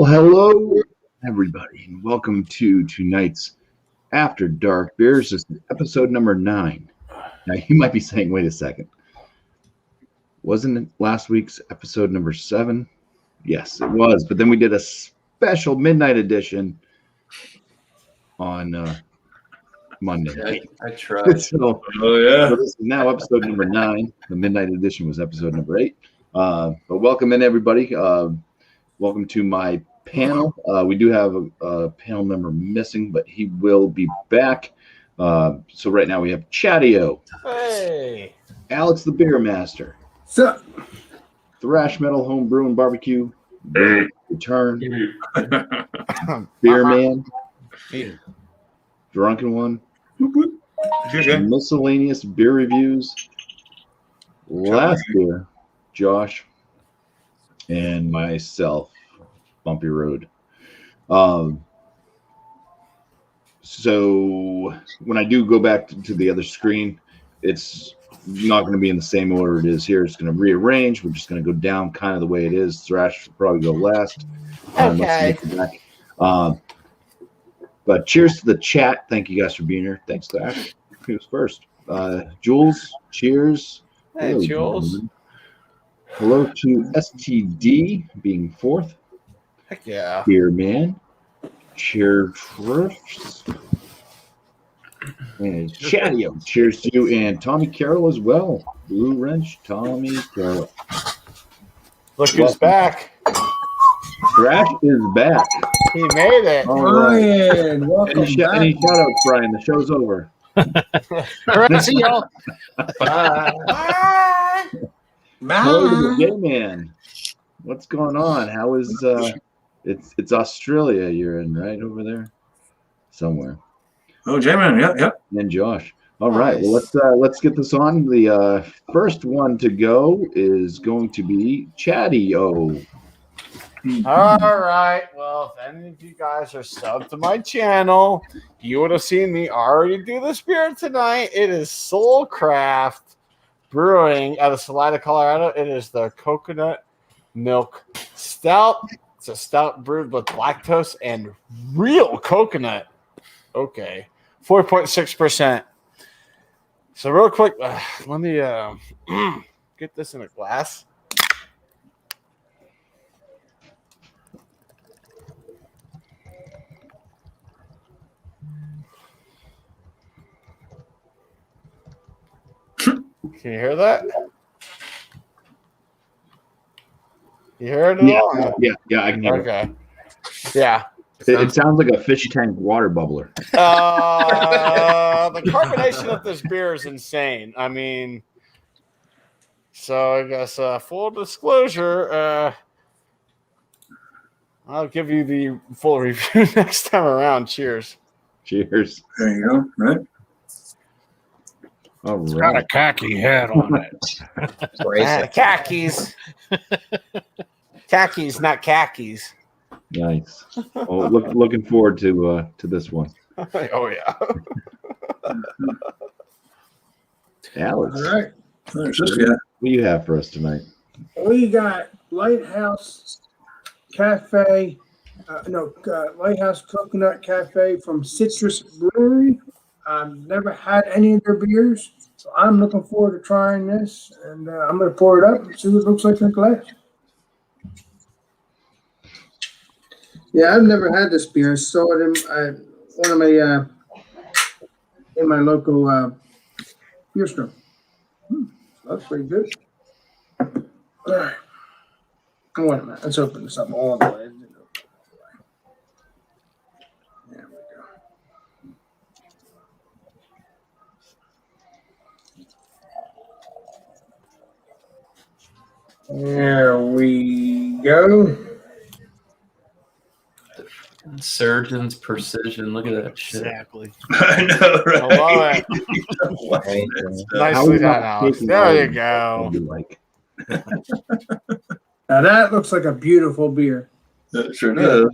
Well, hello, everybody, and welcome to tonight's After Dark Beers. This is episode number 9. Now, you might be saying, wait a second. Wasn't it last week's episode number 7? Yes, it was. But then we did a special midnight edition on Monday night. I tried. So this is now episode number 9. The midnight edition was episode number 8. But welcome in, everybody. Welcome to my panel. We do have a panel member missing, but he will be back. So right now we have Chatio. Hey. Alex the Beer Master. Sup? Thrash Metal Home Brew and Barbecue. Will return. Beer Man. Drunken One. Miscellaneous beer reviews. Last beer. Josh. And myself, Bumpy Road. So when I do go back to the other screen, it's not going to be in the same order it is here. It's going to rearrange. We're just going to go down kind of the way it is. Thrash will probably go last. Okay. But cheers to the chat. Thank you guys for being here. Thanks, Thrash. He was first. Jules, cheers. Hey, Hello, Jules. gentlemen. Hello to STD being fourth. Heck yeah. Beer Man. Cheers. And Chatio. Cheers to you. And Tommy Carroll as well. Blue Wrench, Tommy Carroll. Look who's back. Thrash is back. He made it. All right. Brian, welcome Any shout outs, Brian? The show's over. See y'all. Hello to the gay man. What's going on? How is it's Australia you're in, right? Over there? Somewhere. Oh, J-Man, yep. And Josh. All right. Well, let's get this on. The first one to go is going to be Chatio. All right. Well, if any of you guys are subbed to my channel, you would have seen me already do this beer tonight. It is Soul Craft Brewing out of Salida, Colorado. It is the coconut milk stout. It's a stout brewed with lactose and real coconut. Okay. 4.6%. So real quick, let me get this in a glass. Can you hear that? You hear it at all? Yeah, I can hear it. Okay. Yeah. It sounds like a fish tank water bubbler. The carbonation of this beer is insane. I mean, so I guess full disclosure, I'll give you the full review next time around. Cheers. Cheers. There you go, right? All It's got a right. khaki hat on it. Khakis. Khakis, not khakis. Nice. Well, looking forward to this one. Oh, yeah. Alex, All right. There's this guy. what do you have for us tonight? We got Lighthouse Cafe, Lighthouse Coconut Cafe from Citrus Brewery. I've never had any of their beers, so I'm looking forward to trying this, and I'm going to pour it up and see what it looks like in the glass. Yeah, I've never had this beer. I saw it in one of my in my local beer store. That's pretty good. All right. Wait a minute. Let's open this up all the way. There we go. There we go. Surgeon's precision. Look at that shit. Exactly. I know, right? I love it. Nicely done, Alex. There you go. Like, Now that looks like a beautiful beer. That sure does.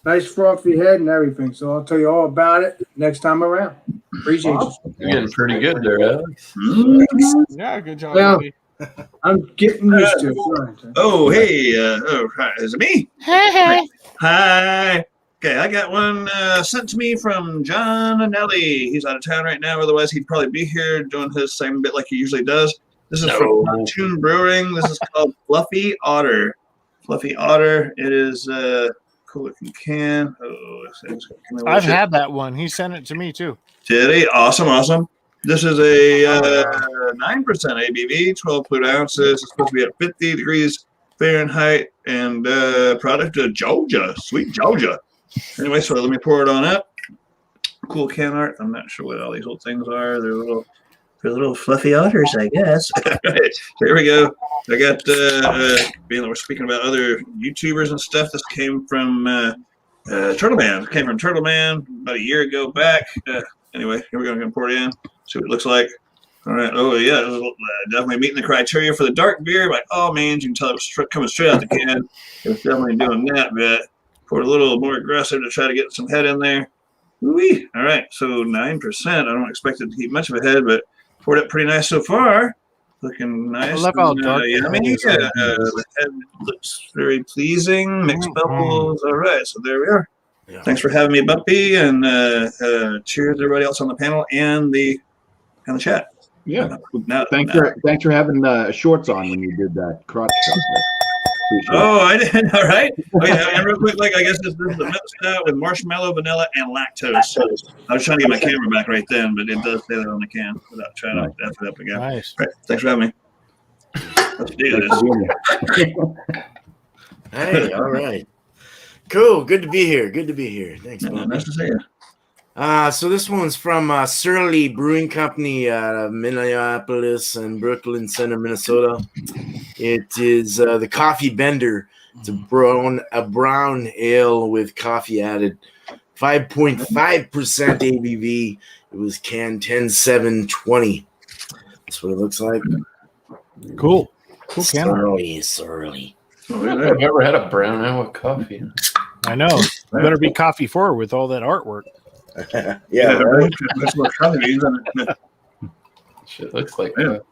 Nice frothy head and everything. So I'll tell you all about it next time around. Appreciate you. You're getting pretty good there, Alex. Yeah, good job. Well, buddy. I'm getting used to it. Sorry. Oh, hey, is it me? Hey. Hi. Okay, I got one sent to me from John Anelli. He's out of town right now. Otherwise, he'd probably be here doing his same bit like he usually does. This is from Pontoon Brewing. This is called Fluffy Otter. Fluffy Otter. It is cool looking can. Oh, I've had that one. He sent it to me too. Did he? Awesome. This is a 9% ABV, 12 fluid ounces. It's supposed to be at 50 degrees Fahrenheit and product of Georgia, sweet Georgia. Anyway, so let me pour it on up. Cool can art. I'm not sure what all these little things are. They're little fluffy otters, I guess. Here we go. I got, being that we're speaking about other YouTubers and stuff, this came from Turtle Man. It came from Turtle Man about a year ago back. Anyway, here we go. I'm going to pour it in, see what it looks like. All right. Oh, yeah. Definitely meeting the criteria for the dark beer. By all means, you can tell it was coming straight out the can. It was definitely doing that bit. Poured a little more aggressive to try to get some head in there. Ooh-wee. All right. So 9%. I don't expect it to keep much of a head, but poured it pretty nice so far. Looking nice. I love how dark yummy. The head looks very pleasing. Mixed bubbles. All right. So there we are. Yeah. Thanks for having me, BuMpY, and cheers to everybody else on the panel and the chat. Yeah. Thanks for having shorts on when you did that crotch stuff. Oh, I didn't. All right. Okay, and real quick, I guess this is the milk stout with marshmallow, vanilla, and lactose. I was trying to get my camera back right then, but it does say that on the can without trying to F it up again. Nice. All right. Thanks for having me. Let's do this. Hey, all right. Cool. Good to be here. Thanks, man. Nice to see you. So this one's from Surly Brewing Company out of Minneapolis and Brooklyn Center, Minnesota. It is the Coffee Bender. It's a brown ale with coffee added. 5.5% ABV. It was canned 10/7/20. That's what it looks like. Cool can. Surly. I've never had a brown ale with coffee. I know. You better be coffee forward with all that artwork. Yeah, right. That's what coffee is. Shit looks like that.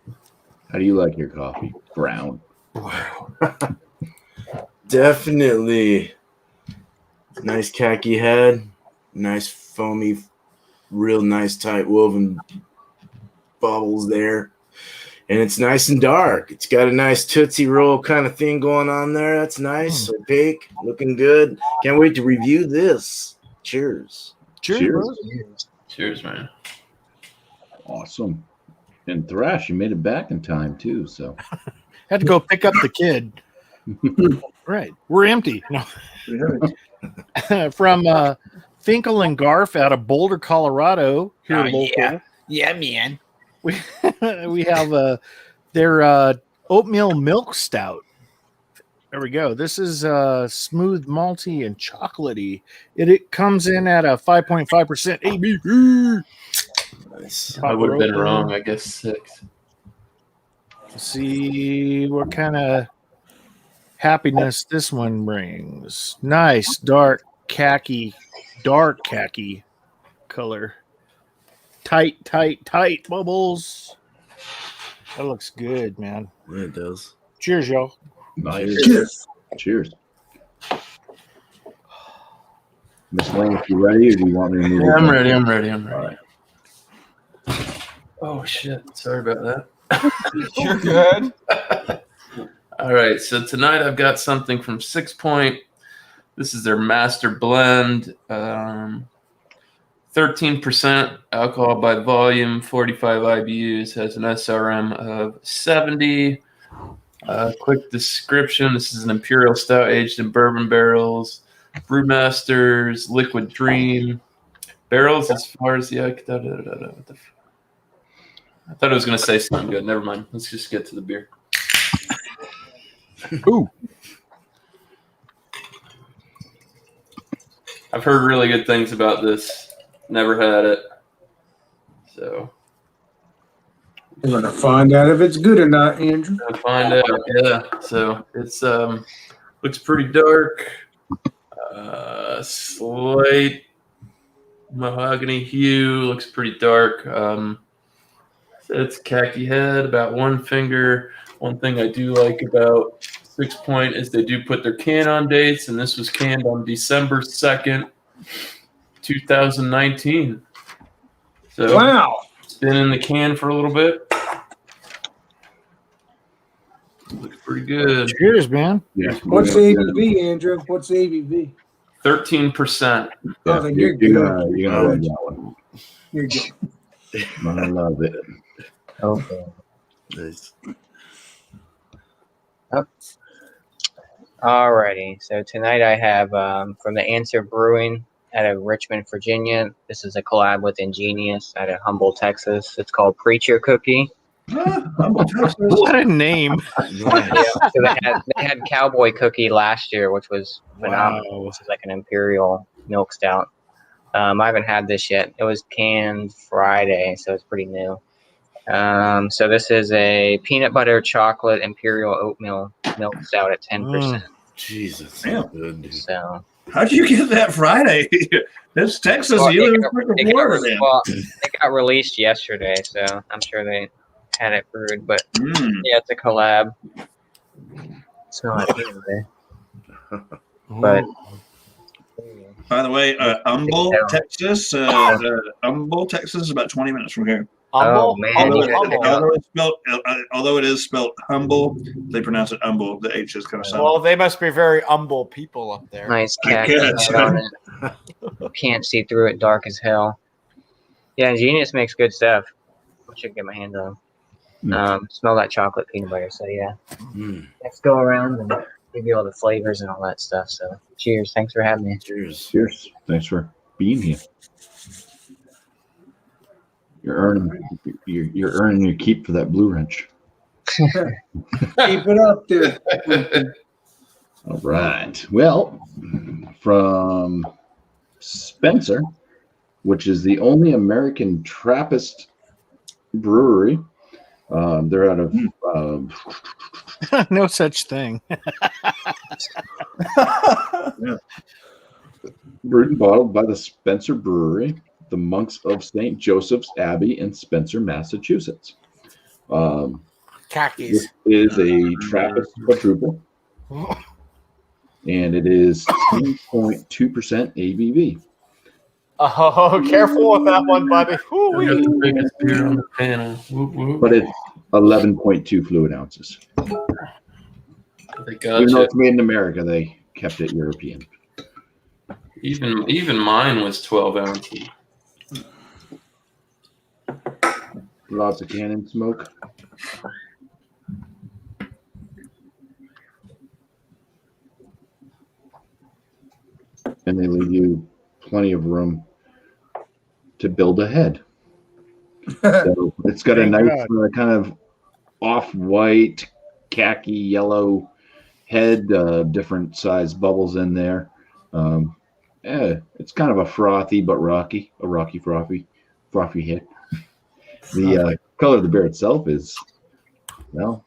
How do you like your coffee? Brown. Wow. Definitely. Nice khaki head. Nice foamy, real nice tight woven bubbles there. And it's nice and dark. It's got a nice Tootsie Roll kind of thing going on there. That's nice. Opaque. Looking good. Can't wait to review this. Cheers. Cheers, man. Awesome. And Thrash, you made it back in time too. So had to go pick up the kid. Right. We're empty. No. From Finkel and Garf out of Boulder, Colorado. Here local. Yeah, man. We have their oatmeal milk stout. There we go. This is smooth, malty, and chocolatey. It comes in at a 5.5% ABV. Nice. I would have been wrong. I guess 6. Let's see what kind of happiness this one brings. Nice dark khaki color. Tight bubbles. That looks good, man. Yeah, it does. Cheers, y'all. Nice. Cheers. Miss Lane, if you ready, or do you want me to move? Yeah, I'm ready. All right. Oh shit! Sorry about that. You're good. All right, so tonight I've got something from 6 Point. This is their master blend. 13% alcohol by volume, 45 IBUs, has an SRM of 70. Quick description. This is an imperial stout aged in bourbon barrels. Brewmaster's Liquid Dream. Barrels as far as the... I thought I was going to say something good. Never mind. Let's just get to the beer. Ooh. I've heard really good things about this. Never had it. So We're gonna find out if it's good or not, Andrew. I'll find out. Yeah. So it's looks pretty dark. Slight mahogany hue. Looks pretty dark. It's khaki head, about one finger. One thing I do like about 6-point is they do put their can on dates, and this was canned on December 2nd, 2019. So Wow. it's been in the can for a little bit. Looks pretty good. Cheers, man. Yeah. What's the ABV, Andrew? What's the ABV? 13%. Oh, then you're good. You're gonna love that one. You're good. I love it. Okay. Nice. Alrighty. So tonight I have from the Answer Brewing out of Richmond, Virginia. This is a collab with Ingenious out of Humboldt, Texas. It's called Preacher Cookie. What a name. Yeah, so they had Cowboy Cookie last year, which was phenomenal. Wow. This is like an imperial milk stout. I haven't had this yet. It was canned Friday, so it's pretty new. So this is a peanut butter chocolate imperial oatmeal milk stout at 10%. Jesus. Damn. Good, dude. So How'd you get that Friday? It's Texas. well, You live in it freaking Florida, man. got released yesterday, so I'm sure they had it brewed. But Mm. yeah, it's a collab. So anyway, but By the way, Humboldt, Texas. Humboldt, Texas is about 20 minutes from here. oh man, Although, you guys are although it is spelled humble, they pronounce it humble. The H is kind of silent. Well, they must be very humble people up there. nice I khaki guess. head on it. Can't see through it, dark as hell. Yeah, Genius makes good stuff. I should get my hands on. Smell that chocolate peanut butter. So yeah, let's go around and give you all the flavors and all that stuff. So cheers. Thanks for having me. Cheers. Cheers. Thanks for being here. You're earning your keep for that blue wrench. Keep it up there. All right. Well, from Spencer, which is the only American Trappist brewery. They're out of No such thing. brewed and bottled by the Spencer Brewery, the Monks of St. Joseph's Abbey in Spencer, Massachusetts. Khakis. This is a Trappist quadruple, and it is 10.2% ABV. Oh, careful with that one, buddy. We got the biggest beer on the panel. Whoop, whoop. But it's 11.2 fluid ounces. They got Even though you. it's made in America, they kept it European. Even mine was 12 ounces. Lots of cannon smoke. And they leave you plenty of room to build ahead. So it's got a nice kind of off-white, khaki yellow head, different size bubbles in there. It's kind of a frothy but rocky frothy head. The color of the beer itself is, well,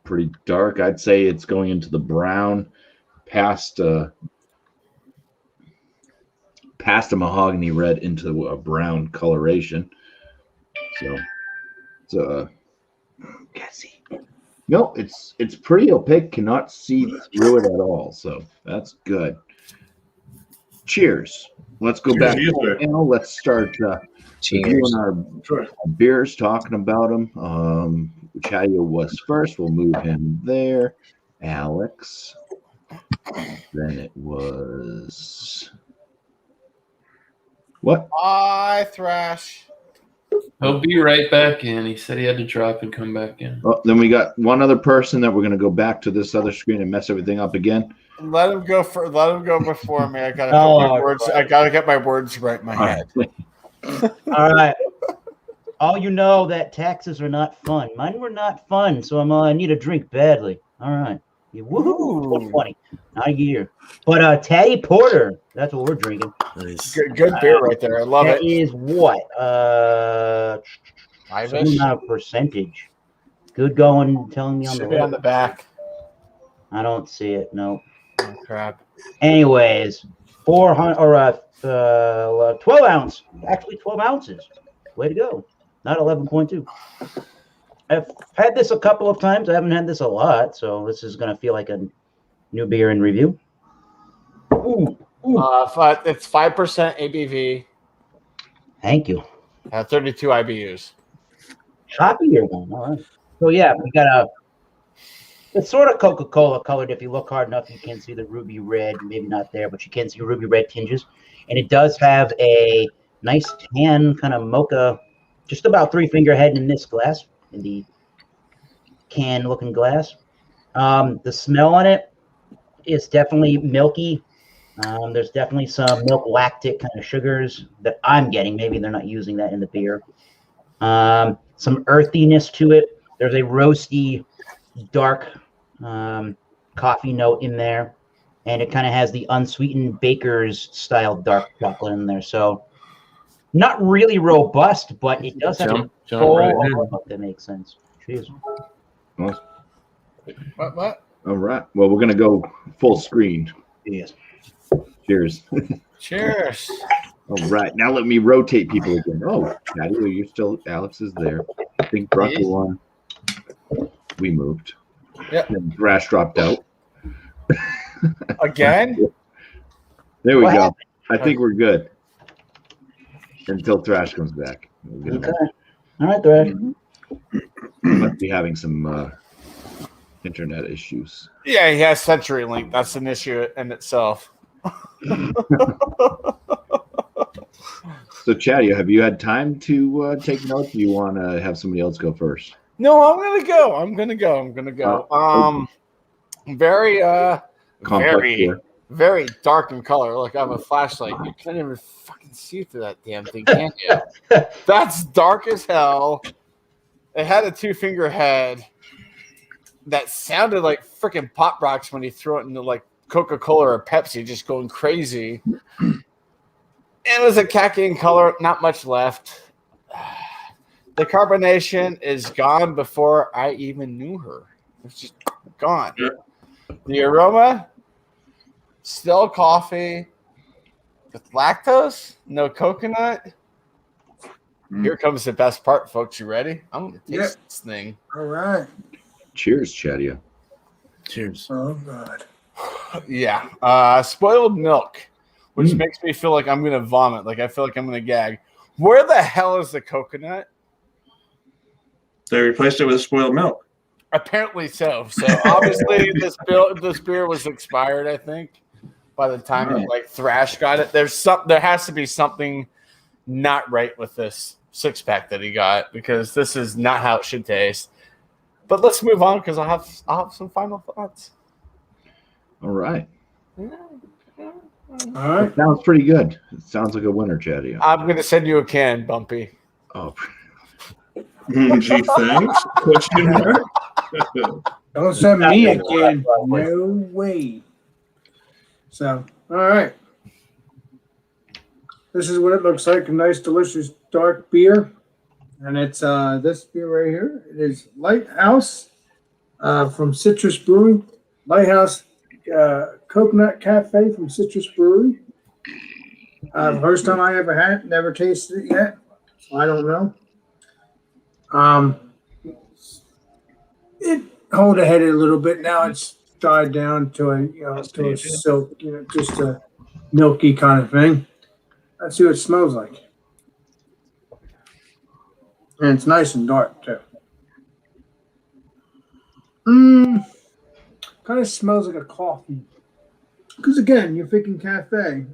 pretty dark. I'd say it's going into the brown, past a mahogany red into a brown coloration. So can't see. No, it's pretty opaque. Cannot see through it at all. So that's good. Cheers. Let's go back to the panel. Let's start reviewing our beers, talking about them. Chayo was first. We'll move him there. Alex. Then it was what? I thrash. He'll be right back in. He said he had to drop and come back in. Oh, then we got one other person that we're going to go back to this other screen and mess everything up again. Let him go before me. I gotta get my words right in my head. All right. All you know that taxes are not fun. Mine were not fun, so I need a drink badly. All right. Yeah, woohoo! 120. Not a year. But Taddy Porter, that's what we're drinking. Nice. Good beer right there. I love that it. is what? Five-ish? Not a percentage. Good going, telling me on Should be on the back. I don't see it. No. Oh, crap. Anyways, 400 or 12 ounce. Actually, 12 ounces. Way to go. Not 11.2. I've had this a couple of times. I haven't had this a lot, so this is gonna feel like a new beer in review. Ooh, It's 5% ABV. thank you. 32 IBUs. Hoppier one. All right. So yeah, we got it's sort of Coca-Cola colored. If you look hard enough, you can see the ruby red. Maybe not there, but you can see ruby red tinges. And it does have a nice tan kind of mocha, just about 3-finger head in this glass, in the can-looking glass. The smell on it is definitely milky. There's definitely some milk lactic kind of sugars that I'm getting. Maybe they're not using that in the beer. Some earthiness to it. There's a roasty, dark coffee note in there, and it kind of has the unsweetened baker's style dark chocolate in there. So not really robust, but it does have a full aroma that makes sense. Cheers. Well, What? all right. Well, we're gonna go full screen. Yes. Cheers. Cheers. All right. Now let me rotate people again. Oh, Patty, you're still. Alex is there. I think Bruckle won. We moved. Yep. And Thrash dropped out. Again? There we What go. happened? I think we're good until Thrash comes back. Okay. All right, Thrash. Must be having some internet issues. Yeah, he has CenturyLink. That's an issue in itself. So, Chatty, have you had time to take notes? Do you want to have somebody else go first? No, I'm gonna go. Very Complex beer. very dark in color. Like I have a flashlight. You can't even fucking see through that damn thing, can you? That's dark as hell. It had a 2-finger head that sounded like freaking Pop Rocks when you throw it into like Coca-Cola or Pepsi, just going crazy. It was a khaki in color, not much left. The carbonation is gone before I even knew her. It's just gone. The aroma, still coffee with lactose, no coconut. Here comes the best part, folks. You ready? I'm going to taste this thing. All right. Cheers, Chatty. Cheers. Oh, God. Yeah. Spoiled milk, which makes me feel like I'm going to vomit. Like I feel like I'm going to gag. Where the hell is the coconut? They replaced it with spoiled milk. Apparently so. So obviously this beer was expired, I think, by the time that like Thrash got it. There has to be something not right with this 6-pack that he got, because this is not how it should taste. But let's move on, because I'll have some final thoughts. All right. All right. It sounds pretty good. It sounds like a winner, Chatty. I'm going to send you a can, BuMpy. Oh, Gee, thanks. Question mark? Don't send me again. No way. So, all right. This is what it looks like. A nice, delicious, dark beer. And it's this beer right here. It is Lighthouse from Citrus Brewing. Lighthouse Coconut Cafe from Citrus Brewery. First time I ever had it. Never tasted it yet. So I don't know. It hold ahead a little bit. Now it's died down to a silk, just a milky kind of thing. Let's see what it smells like. And it's nice and dark too. Kind of smells like a coffee. Because again, you're thinking cafe.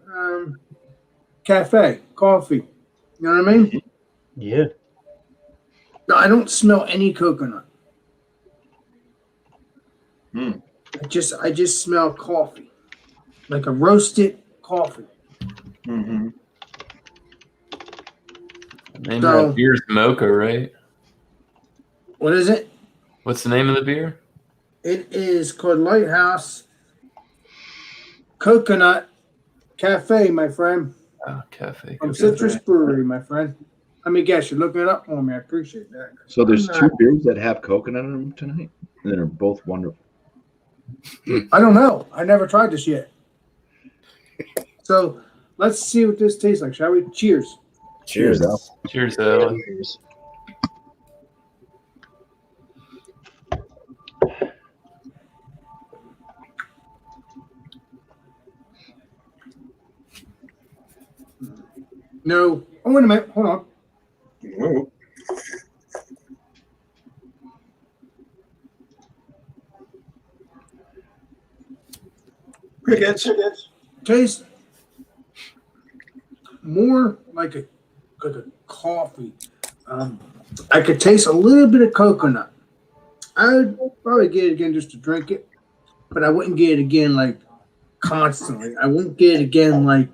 Coffee. You know what I mean? Yeah. No, I don't smell any coconut. I just smell coffee, like a roasted coffee. Mm-hmm. The name of that beer's Mocha, right? What is it? What's the name of the beer? It is called Lighthouse Coconut Cafe, my friend. Oh, Cafe. From Citrus Brewery, my friend. Let me guess, you're looking it up for me. I appreciate that. so there's 2 beers that have coconut in them tonight, and they're both wonderful. I don't know. I never tried this yet. So let's see what this tastes like, shall we? Cheers. Cheers. Cheers, Alex. No. Oh, wait a minute. Hold on. Whoa. Crickets. Tastes more like a coffee. I could taste a little bit of coconut. I would probably get it again just to drink it, but I wouldn't get it again like constantly. I wouldn't get it again like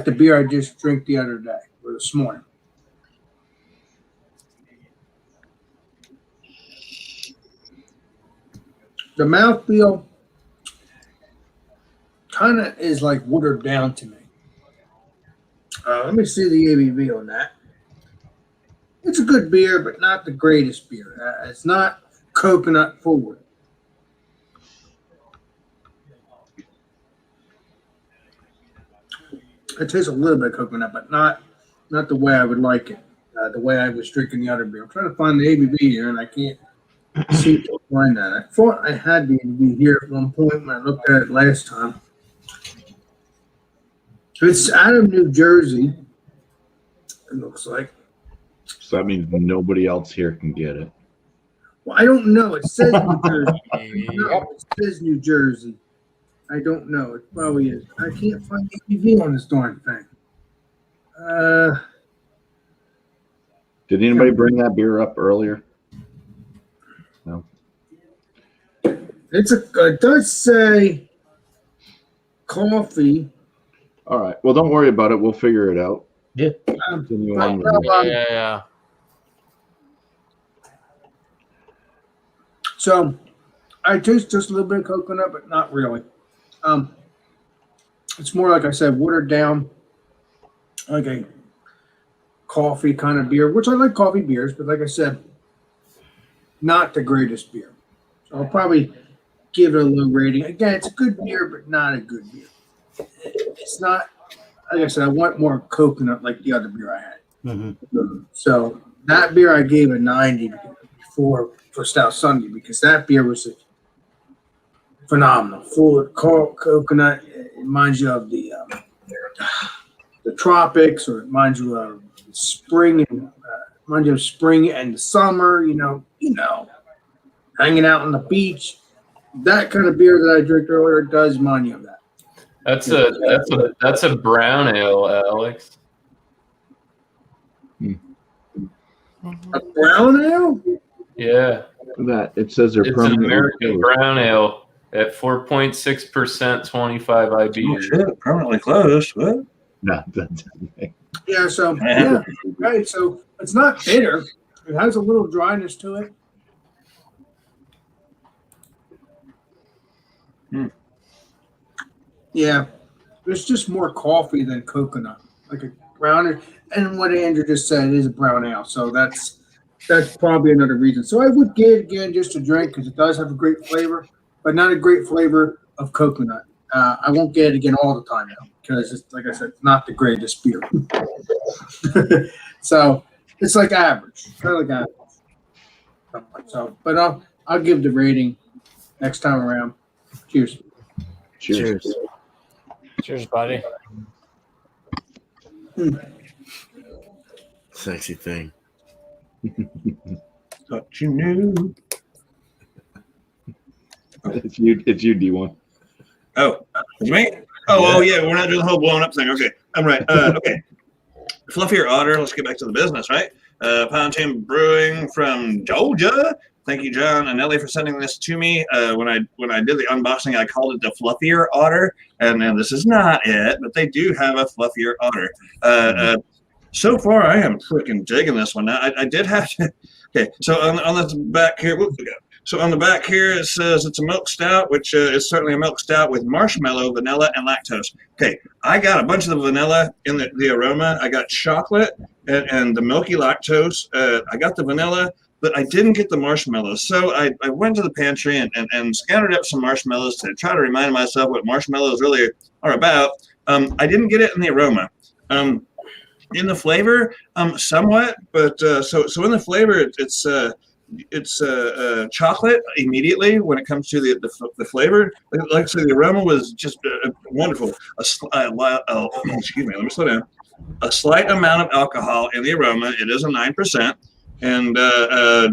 the beer I just drank the other day or this morning. The mouthfeel kind of is like watered down to me. Let me see the ABV on that. It's a good beer, but not the greatest beer. It's not coconut forward. It tastes a little bit of coconut, but not the way I would like it. The way I was drinking the other beer. I'm trying to find the ABV here, and I can't seem to find that. I thought I had the ABV here at one point when I looked at it last time. It's out of New Jersey, it looks like. So that means nobody else here can get it. Well, I don't know. It says New Jersey. No, it says New Jersey. I don't know. It probably is. I can't find ABV on this darn thing. Did anybody bring that beer up earlier? No. It does say coffee. All right. Well, don't worry about it. We'll figure it out. Yeah. Continue on. Yeah. So I taste just a little bit of coconut, but not really. It's more like I said, watered down, like a coffee kind of beer, which I like coffee beers, but like I said, not the greatest beer. So I'll probably give it a low rating. Again, it's a good beer, but not a good beer. It's not, like I said, I want more coconut like the other beer I had. Mm-hmm. So that beer I gave a 90 for Stout Sunday because that beer was phenomenal, full of coconut. It reminds you of the tropics, or it reminds you of spring and spring and the summer. You know, hanging out on the beach. That kind of beer that I drank earlier does remind you of that. That's a brown ale, Alex. A brown ale? Yeah. That it says they're It's an permanently American closed. brown ale at 4.6%, 25 IBU. Oh, shit. Permanently closed. What? No, that's Yeah. So yeah, right. So it's not bitter. It has a little dryness to it. Yeah, there's just more coffee than coconut, like a browner. And what Andrew just said, it is a brown ale, so that's probably another reason. So I would get it again just to drink because it does have a great flavor, but not a great flavor of coconut. I won't get it again all the time now because, it's, like I said, it's not the greatest beer. So it's like average, kind of like average. So, but I'll give the rating next time around. Cheers. Cheers. Cheers, buddy. Sexy thing. Thought you knew. It's you, D1. Oh, it's me? Oh, yeah. We're not doing the whole blown up thing. Okay. I'm right. Okay. Fluffier Otter. Let's get back to the business, right? Pound Team Brewing from Georgia. Thank you, John and Ellie, for sending this to me. When I did the unboxing, I called it the Fluffier Otter, and this is not it, but they do have a Fluffier Otter. So far, I am freaking digging this one. Now, I did have to. Okay, so on the back here, whoop, we go. So on the back here, it says it's a milk stout, which is certainly a milk stout with marshmallow, vanilla, and lactose. Okay, I got a bunch of the vanilla in the aroma. I got chocolate and the milky lactose. I got the vanilla, but I didn't get the marshmallows. So I went to the pantry and scattered up some marshmallows to try to remind myself what marshmallows really are about. I didn't get it in the aroma. In the flavor, somewhat, but so in the flavor, it's it's chocolate immediately when it comes to the flavor. Like I said, the aroma was just wonderful. Excuse me, let me slow down. A slight amount of alcohol in the aroma. It is a 9%. And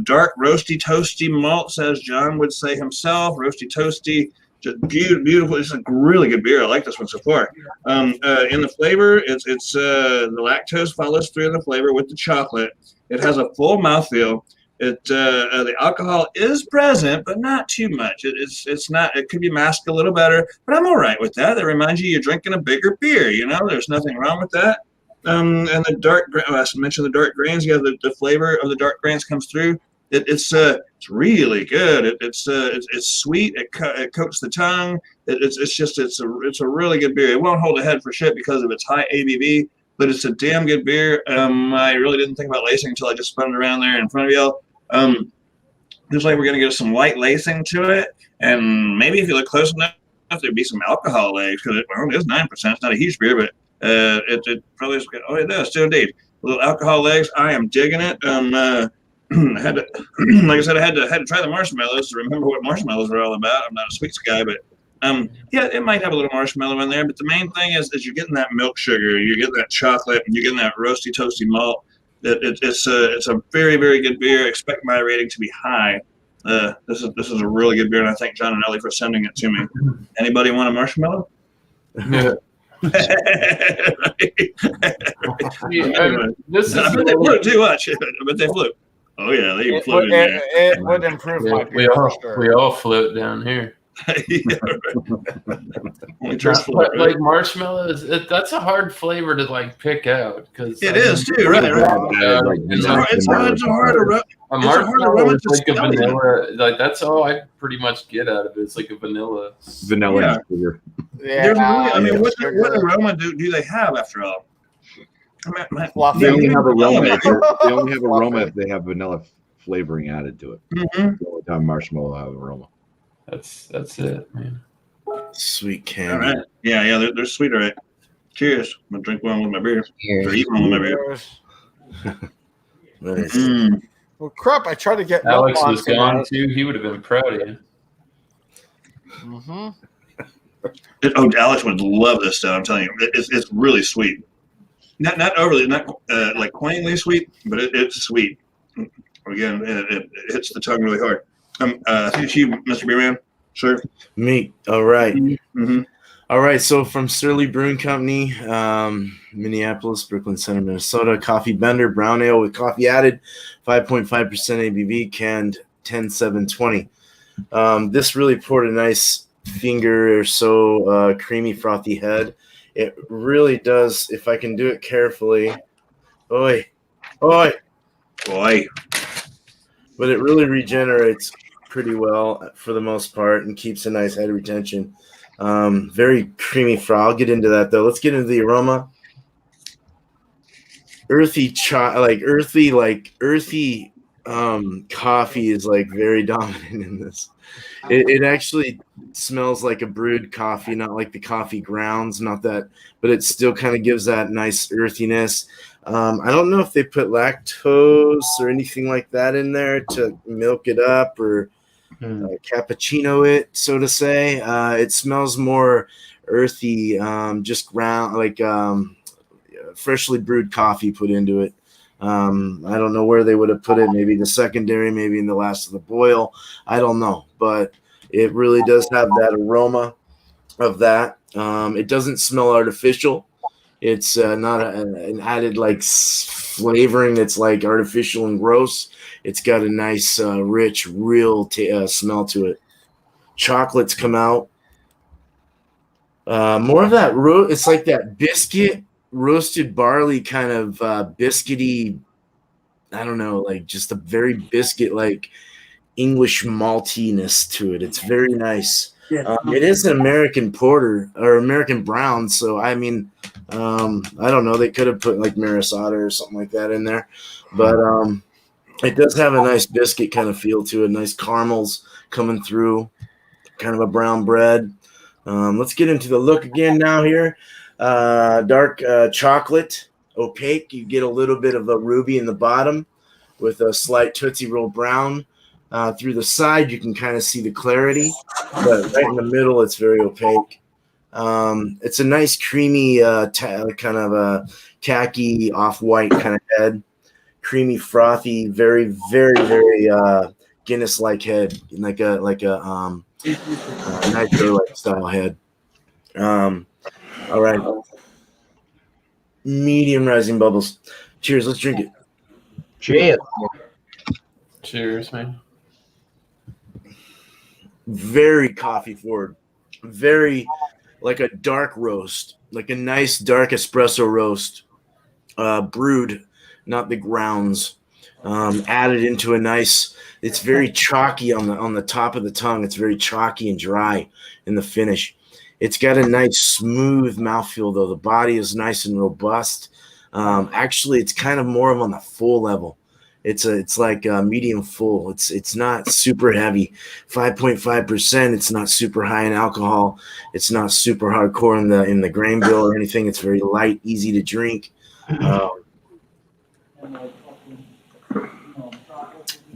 dark roasty toasty malt, says John would say himself. Roasty toasty, just beautiful. It's a really good beer. I like this one so far. In the flavor, it's the lactose follows through in the flavor with the chocolate. It has a full mouthfeel. The alcohol is present, but not too much. It's not. It could be masked a little better, but I'm all right with that. That reminds you're drinking a bigger beer. There's nothing wrong with that. And the dark, I mentioned the dark grains. Yeah, the flavor of the dark grains comes through. It's really good. It's sweet. It coats the tongue. It's a really good beer. It won't hold a head for shit because of its high ABV, but it's a damn good beer. I really didn't think about lacing until I just spun it around there in front of y'all. Looks like we're gonna get some light lacing to it, and maybe if you look close enough, there'd be some alcohol legs because it is 9%. It's not a huge beer, but it probably is good. Oh, it does, still indeed. A little alcohol legs. I am digging it. I had to, like I said, I had to try the marshmallows to remember what marshmallows are all about. I'm not a sweets guy, but yeah, it might have a little marshmallow in there. But the main thing is you're getting that milk sugar, you're getting that chocolate, and you're getting that roasty toasty malt. It's a very, very good beer. I expect my rating to be high. This is a really good beer, and I thank John and Ellie for sending it to me. Anybody want a marshmallow? Yeah. This is. I bet they float too much. I bet they float. Oh yeah, they even float in there. It would improve my beer for sure. We all float down here. Yeah, like marshmallows, that's a hard flavor to like pick out because it is too, right? It's hard aroma. A marshmallow is like a vanilla. Like that's all I pretty much get out of it. It's like a vanilla sugar. Yeah, I mean, what aroma do they have after all? They only have aroma. They only have aroma if they have vanilla flavoring added to it. Mm-hmm. The only time marshmallow have aroma. That's it, man. Sweet candy. All right. Yeah, they're sweet, all right. Cheers. I'm gonna drink one with my beer. Or eat one with my beer. Nice. Well, crap! I tried to get Alex was gone too. He would have been proud of you. Mm-hmm. Alex would love this stuff. I'm telling you, it's really sweet. Not overly, not like cloyingly sweet, but it's sweet. Again, it hits the tongue really hard. I think it's you, Mr. Beerman. Sure. Me. All right. Mm-hmm. All right. So from Surly Brewing Company, Minneapolis, Brooklyn Center, Minnesota, coffee bender, brown ale with coffee added, 5.5% ABV, canned 10/7/20. This really poured a nice finger or so creamy, frothy head. It really does, if I can do it carefully. Oi. But it really regenerates pretty well for the most part and keeps a nice head retention. Very creamy froth. I'll get into that though. Let's get into the aroma. Earthy coffee is like very dominant in this. It actually smells like a brewed coffee, not like the coffee grounds, not that, but it still kind of gives that nice earthiness. I don't know if they put lactose or anything like that in there to milk it up or cappuccino it, so to say. It smells more earthy, just ground, like freshly brewed coffee put into it. I don't know where they would have put it, maybe the secondary, maybe in the last of the boil. I don't know, but it really does have that aroma of that. It doesn't smell artificial. It's not an added like flavoring that's like artificial and gross. It's got a nice, rich, real smell to it. Chocolates come out. More of that it's like that biscuit, roasted barley kind of biscuity. I don't know, like just a very biscuit like English maltiness to it. It's very nice. It is an American porter or American brown, so I mean, I don't know. They could have put like Marisada or something like that in there, but it does have a nice biscuit kind of feel to it. Nice caramels coming through, kind of a brown bread. Let's get into the look again now here. Dark chocolate, opaque. You get a little bit of a ruby in the bottom. with a slight Tootsie Roll brown. Through the side, you can kind of see the clarity, but right in the middle, it's very opaque. It's a nice creamy kind of a khaki off-white kind of head, creamy, frothy, very, very, very Guinness-like head, like a nitro-like style head. All right, medium rising bubbles. Cheers. Let's drink it. Cheers. Cheers, man. Very coffee forward, very like a dark roast, like a nice dark espresso roast, brewed, not the grounds, added into a nice. It's very chalky on the top of the tongue. It's very chalky and dry in the finish. It's got a nice smooth mouthfeel though. The body is nice and robust. Actually, it's kind of more of on the full level. It's like medium full. It's not super heavy, 5.5%. It's not super high in alcohol. It's not super hardcore in the grain bill or anything. It's very light, easy to drink.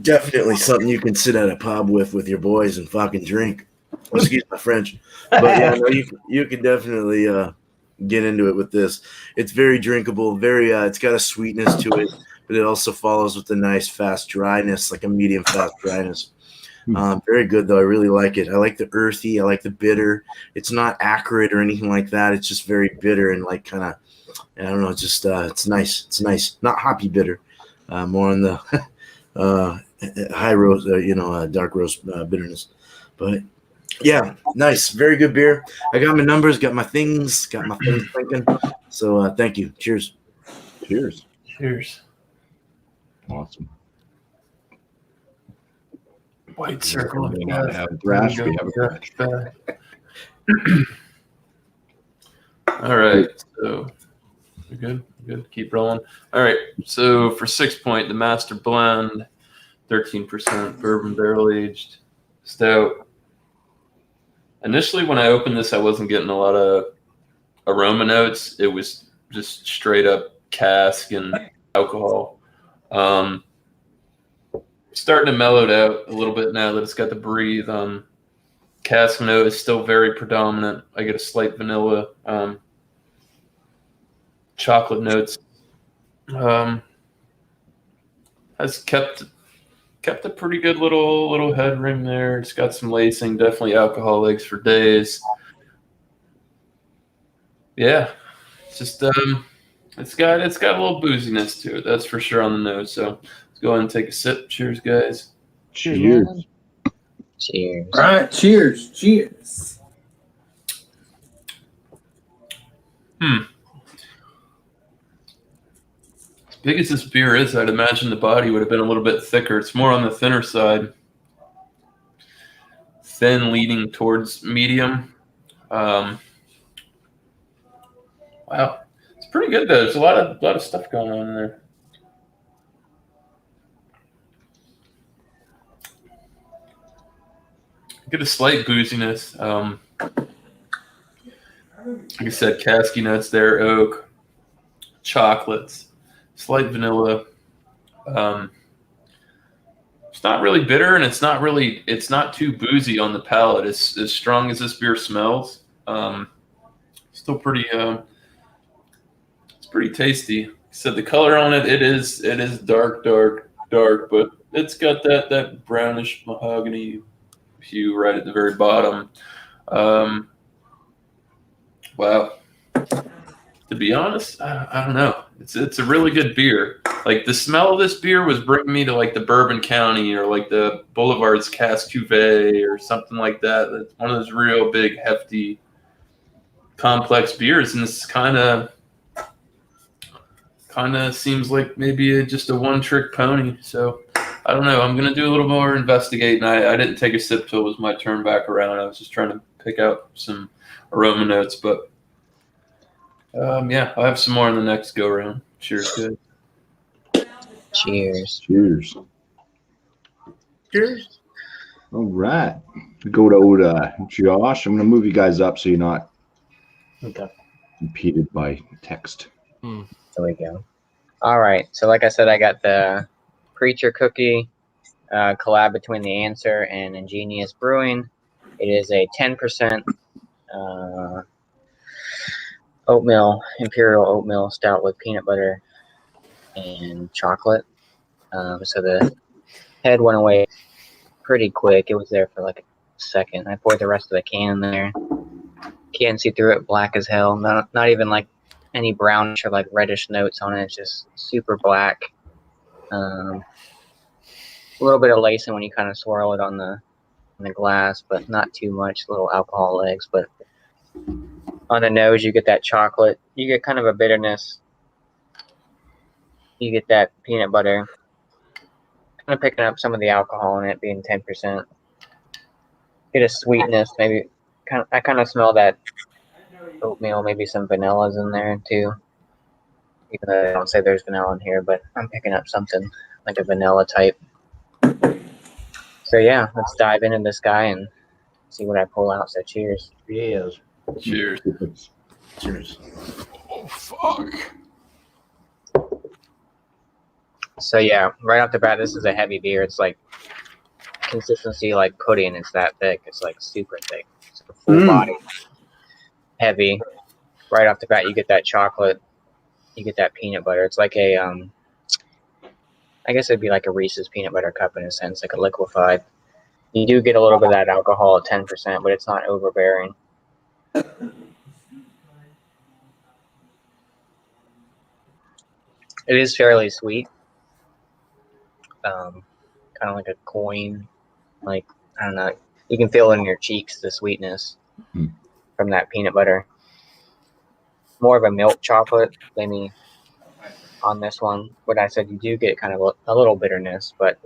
Definitely something you can sit at a pub with your boys and fucking drink. Excuse my French, but yeah, no, you can definitely get into it with this. It's very drinkable. Very, it's got a sweetness to it. But it also follows with a nice fast dryness, like a medium fast dryness. Very good though. I really like it. I like the earthy. I like the bitter. It's not acrid or anything like that. It's just very bitter and like kind of, I don't know. Just it's nice. It's nice. Not hoppy bitter. More on the high roast, dark roast bitterness. But yeah, nice. Very good beer. I got my numbers. Got my things thinking. So thank you. Cheers. Cheers. Cheers. Awesome. White circle. We may not have thrash. We have a thrash. All right. So we're good. Good. Keep rolling. All right. So for 6 point, the master blend, 13% bourbon barrel aged stout. Initially, when I opened this, I wasn't getting a lot of aroma notes. It was just straight up cask and alcohol. Starting to mellow out a little bit now that it's got the breathe. Cask note is still very predominant. I get a slight vanilla, chocolate notes. Has kept a pretty good little head ring there. It's got some lacing, definitely alcohol legs for days. Yeah, it's just it's got a little booziness to it. That's for sure on the nose. So let's go ahead and take a sip. Cheers, guys. Cheers. Cheers. All right, cheers. Cheers. As big as this beer is, I'd imagine the body would have been a little bit thicker. It's more on the thinner side. Thin leading towards medium. Wow. It's pretty good though. There's a lot of stuff going on in there. Get a slight booziness. Like I said, casky nuts there, oak, chocolates, slight vanilla. It's not really bitter, and it's not too boozy on the palate. It's as strong as this beer smells. Still pretty. It's pretty tasty. So the color on it, it is dark, but it's got that brownish mahogany hue right at the very bottom. Wow. To be honest, I don't know. It's a really good beer. Like the smell of this beer was bringing me to like the Bourbon County or like the Boulevard's Cask Cuvée or something like that. It's one of those real big, hefty, complex beers, and this kind of seems like maybe just a one-trick pony. So I don't know. I'm gonna do a little more investigating. I didn't take a sip till it was my turn back around. I was just trying to pick out some aroma notes, but yeah, I'll have some more in the next go round. Cheers, good. Cheers. Cheers. Cheers. All right. We go to Josh. I'm going to move you guys up so you're not impeded by text. There we go. All right. So like I said, I got the Creature Cookie collab between The Answer and Ingenious Brewing. It is a 10% imperial oatmeal stout with peanut butter and chocolate. So the head went away pretty quick. It was there for like a second. I poured the rest of the can in there. Can't see through it, black as hell. Not even like any brownish or like reddish notes on it. It's just super black. A little bit of lacing when you kind of swirl it on the glass, but not too much. Little alcohol legs, but on the nose you get that chocolate. You get kind of a bitterness. You get that peanut butter. Kind of picking up some of the alcohol in it, being 10%. Get a sweetness, maybe. I kind of smell that oatmeal. Maybe some vanilla's in there too. Even though I don't say there's vanilla in here, but I'm picking up something like a vanilla type. So yeah, let's dive into this guy and see what I pull out. So cheers. Cheers. Cheers. Cheers. Oh, fuck. So yeah, right off the bat, this is a heavy beer. It's like consistency like pudding. It's that thick. It's like super thick. It's a full body. Heavy. Right off the bat, you get that chocolate. You get that peanut butter. It's like a, I guess it'd be like a Reese's peanut butter cup in a sense, like a liquefied. You do get a little bit of that alcohol at 10%, but it's not overbearing. It is fairly sweet. Kind of like a coin. Like, I don't know. You can feel it in your cheeks, the sweetness from that peanut butter. More of a milk chocolate, maybe, on this one. But I said you do get kind of a little bitterness, but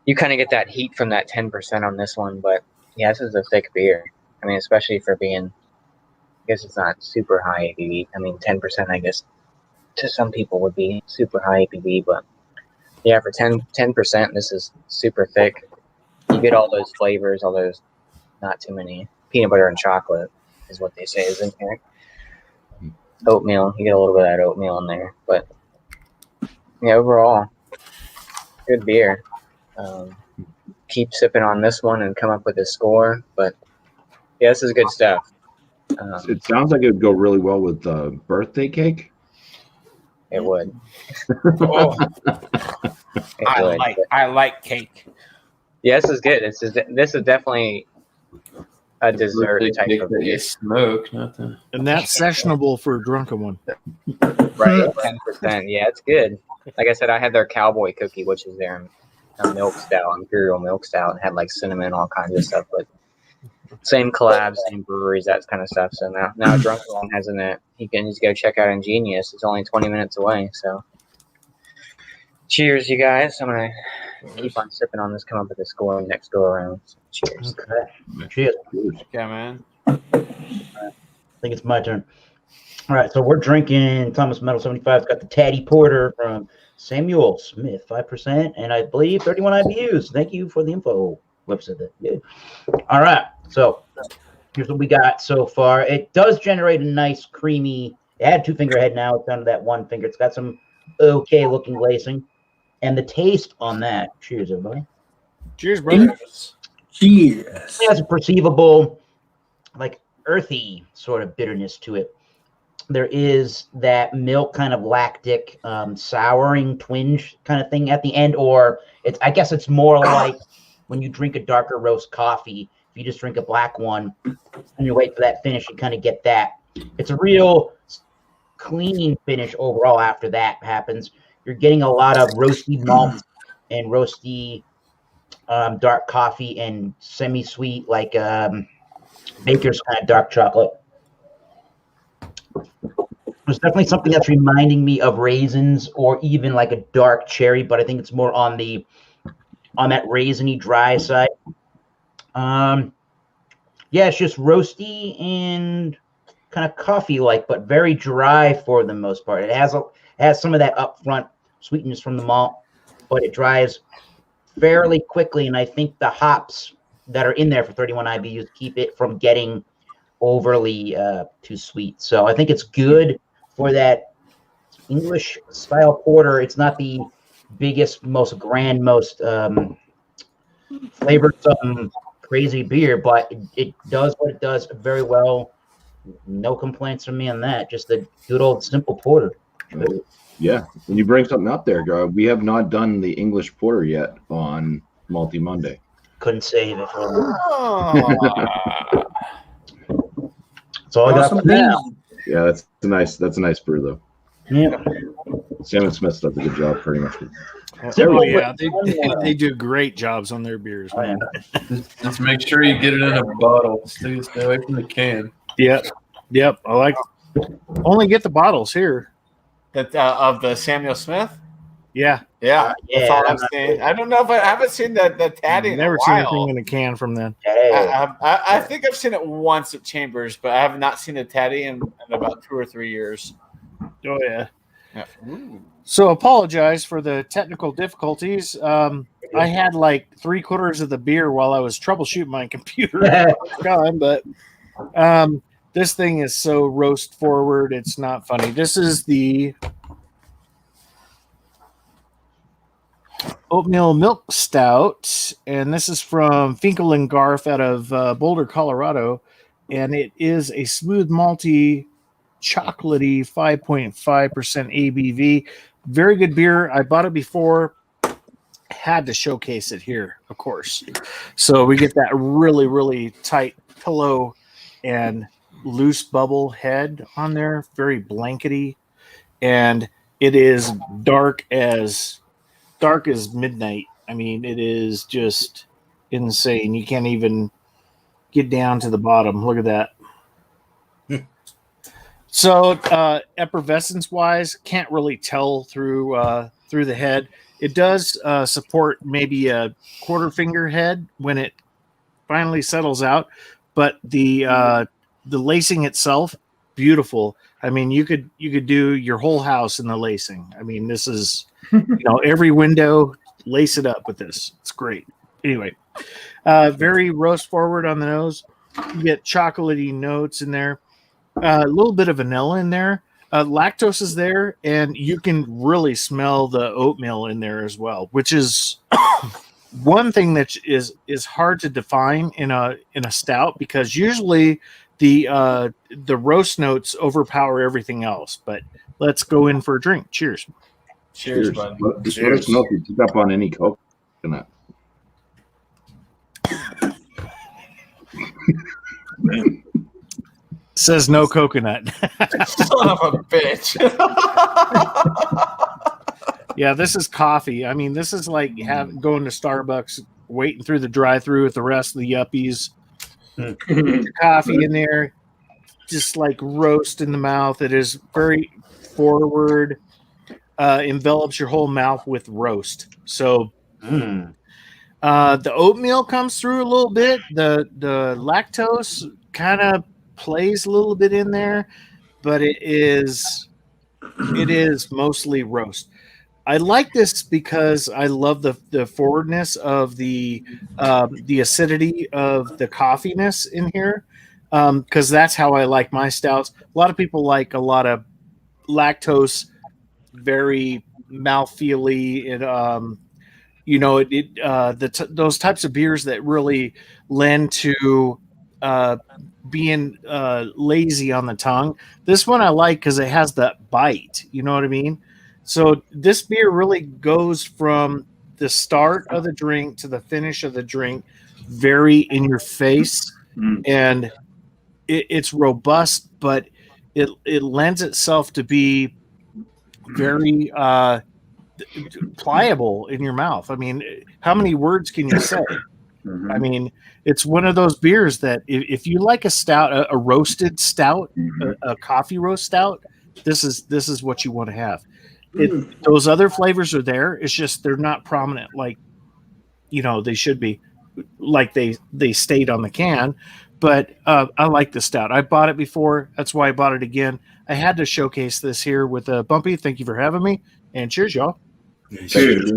you kind of get that heat from that 10% on this one. But yeah, this is a thick beer. I mean, especially for being, I guess it's not super high ABV. I mean, 10%, I guess, to some people would be super high ABV, but yeah, for 10%, this is super thick. You get all those flavors, all those, not too many. Peanut butter and chocolate is what they say is in here. Oatmeal, you get a little bit of that oatmeal in there, but yeah, overall, good beer. Keep sipping on this one and come up with a score, but yeah, this is good stuff. It sounds like it would go really well with birthday cake. It would. Oh, It would. I like cake. Yeah, this is good. This is definitely a dessert type of that beer. you smoke, nothing. And that's sessionable for a drunken one. Right, 10%. Yeah, it's good. Like I said, I had their cowboy cookie, which is their milk stout, imperial milk stout. It had like cinnamon, all kinds of stuff. But same collabs, same breweries, that kind of stuff. So now drunken one has in it. You can just go check out Ingenious. It's only 20 minutes away. So cheers, you guys. I'm gonna keep on sipping on this. Come up with a score next go around. So cheers. Okay. Cheers. Yeah, man. I think it's my turn. All right, so we're drinking Thomas Metal 75's got the Taddy Porter from Samuel Smith, 5%, and I believe 31 IBUs. Thank you for the info. Website that. Yeah. All right, so here's what we got so far. It does generate a nice creamy. It had 2-finger head, now it's down to that 1 finger. It's got some okay looking lacing, and the taste on that. Cheers, everybody. Cheers, brothers. Cheers. It has a perceivable, like earthy sort of bitterness to it. There is that milk kind of lactic souring twinge kind of thing at the end, or I guess it's more like when you drink a darker roast coffee. If you just drink a black one and you wait for that finish, you kind of get that. It's a real clean finish overall after that happens. You're getting a lot of roasty malt and roasty dark coffee and semi-sweet, like Baker's kind of dark chocolate. There's definitely something that's reminding me of raisins or even like a dark cherry, but I think it's more on that raisiny dry side. Yeah, it's just roasty and kind of coffee-like, but very dry for the most part. It has some of that upfront sweetness from the malt, but it dries fairly quickly, and I think the hops that are in there for 31 IBUs keep it from getting overly too sweet. So I think it's good for that English style porter. It's not the biggest, most grand, most flavorsome, crazy beer, but it does what it does very well. No complaints from me on that. Just a good old simple porter. Yeah, when you bring something up there, we have not done the English porter yet on Multi Monday. Couldn't save it. Oh. That's all I got for now. Yeah, that's a nice brew though. Yeah. Sam & Smith does a good job pretty much. Oh, yeah, they do great jobs on their beers. Man. Just make sure you get it in a bottle. Stay away from the can. Yep. I like. Only get the bottles here. That of the Samuel Smith. Yeah. That's all I've seen. I don't know if I haven't seen the Taddy in Never a seen while. anything in a can from them. I think I've seen it once at Chambers, but I have not seen a Taddy in about 2 or 3 years. Oh yeah. So apologize for the technical difficulties. I had like 3/4 of the beer while I was troubleshooting my computer. But this thing is so roast forward, it's not funny. This is the oatmeal milk stout, and this is from Finkel and Garf out of Boulder, Colorado, and it is a smooth malty chocolatey 5.5% ABV. Very good beer. I bought it before. Had to showcase it here, of course. So we get that really, really tight pillow and loose bubble head on there. Very blankety. And it is dark as midnight. I mean, it is just insane. You can't even get down to the bottom. Look at that. So effervescence wise, can't really tell through the head. It does support maybe a quarter finger head when it finally settles out, but the lacing itself, beautiful. I mean, you could do your whole house in the lacing. I mean, this is every window, lace it up with this. It's great. Anyway, very roast forward on the nose. You get chocolatey notes in there. A little bit of vanilla in there. Lactose is there, and you can really smell the oatmeal in there as well, which is one thing that is hard to define in a stout, because usually the roast notes overpower everything else. But let's go in for a drink. Cheers. Cheers, bud. Let us know if you pick up on any coconut. Says no coconut. Son of a bitch. Yeah, this is coffee. I mean, this is like going to Starbucks, waiting through the drive-through with the rest of the yuppies. Coffee in there, just like roast in the mouth. It is very forward, envelops your whole mouth with roast. So the oatmeal comes through a little bit. The lactose kind of plays a little bit in there, but it is mostly roast. I like this because I love the forwardness of the acidity of the coffeeness in here, because that's how I like my stouts. A lot of people like a lot of lactose, very mouthfeely, and those types of beers that really lend to being lazy on the tongue. This one I like because it has that bite. You know what I mean? So this beer really goes from the start of the drink to the finish of the drink, very in your face, and it's robust, but it lends itself to be very pliable in your mouth. I mean, how many words can you say? I mean, it's one of those beers that if you like a stout, a roasted stout, a coffee roast stout, this is what you want to have. Those other flavors are there. It's just they're not prominent like they should be, like they stayed on the can. But I like the stout. I bought it before. That's why I bought it again. I had to showcase this here with BuMpY. Thank you for having me, and cheers, y'all. Cheers.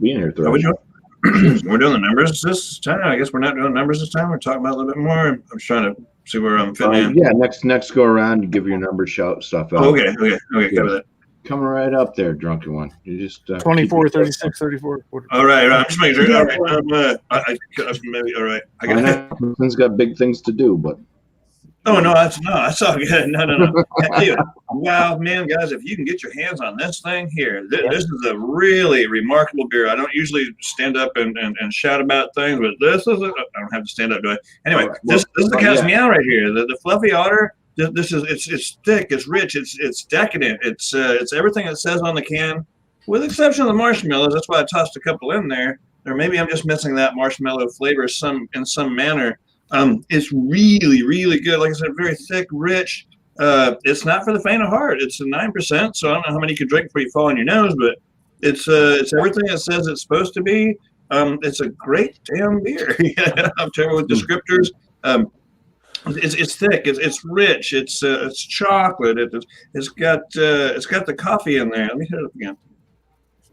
Being here, We're doing the numbers this time. I guess we're not doing numbers this time. We're talking about a little bit more. I'm just trying to see where I'm fitting in. Yeah, next go around, you give your number, shout stuff out. Okay, cover that. coming right up there, drunken one. You just 24, 36, 34. 40. All right. I'm just making sure. All right. Maybe. All right. I know Brooklyn's got big things to do, but Oh no, that's all good. No. I tell you, wow, man, guys, if you can get your hands on this thing here, this is a really remarkable beer. I don't usually stand up and shout about things, but this is I don't have to stand up, do I? Anyway, right. this is the cat's yeah. meow right here. The fluffy otter. This is it's thick, it's rich, it's decadent, it's everything it says on the can, with the exception of the marshmallows. That's why I tossed a couple in there. Or maybe I'm just missing that marshmallow flavor in some manner. It's really, really good. Like I said, very thick, rich. It's not for the faint of heart. It's a 9%, so I don't know how many you can drink before you fall on your nose, but it's everything it says it's supposed to be. It's a great damn beer. I'm terrible with descriptors. It's thick. It's rich. It's chocolate. It's got the coffee in there. Let me hit it up again.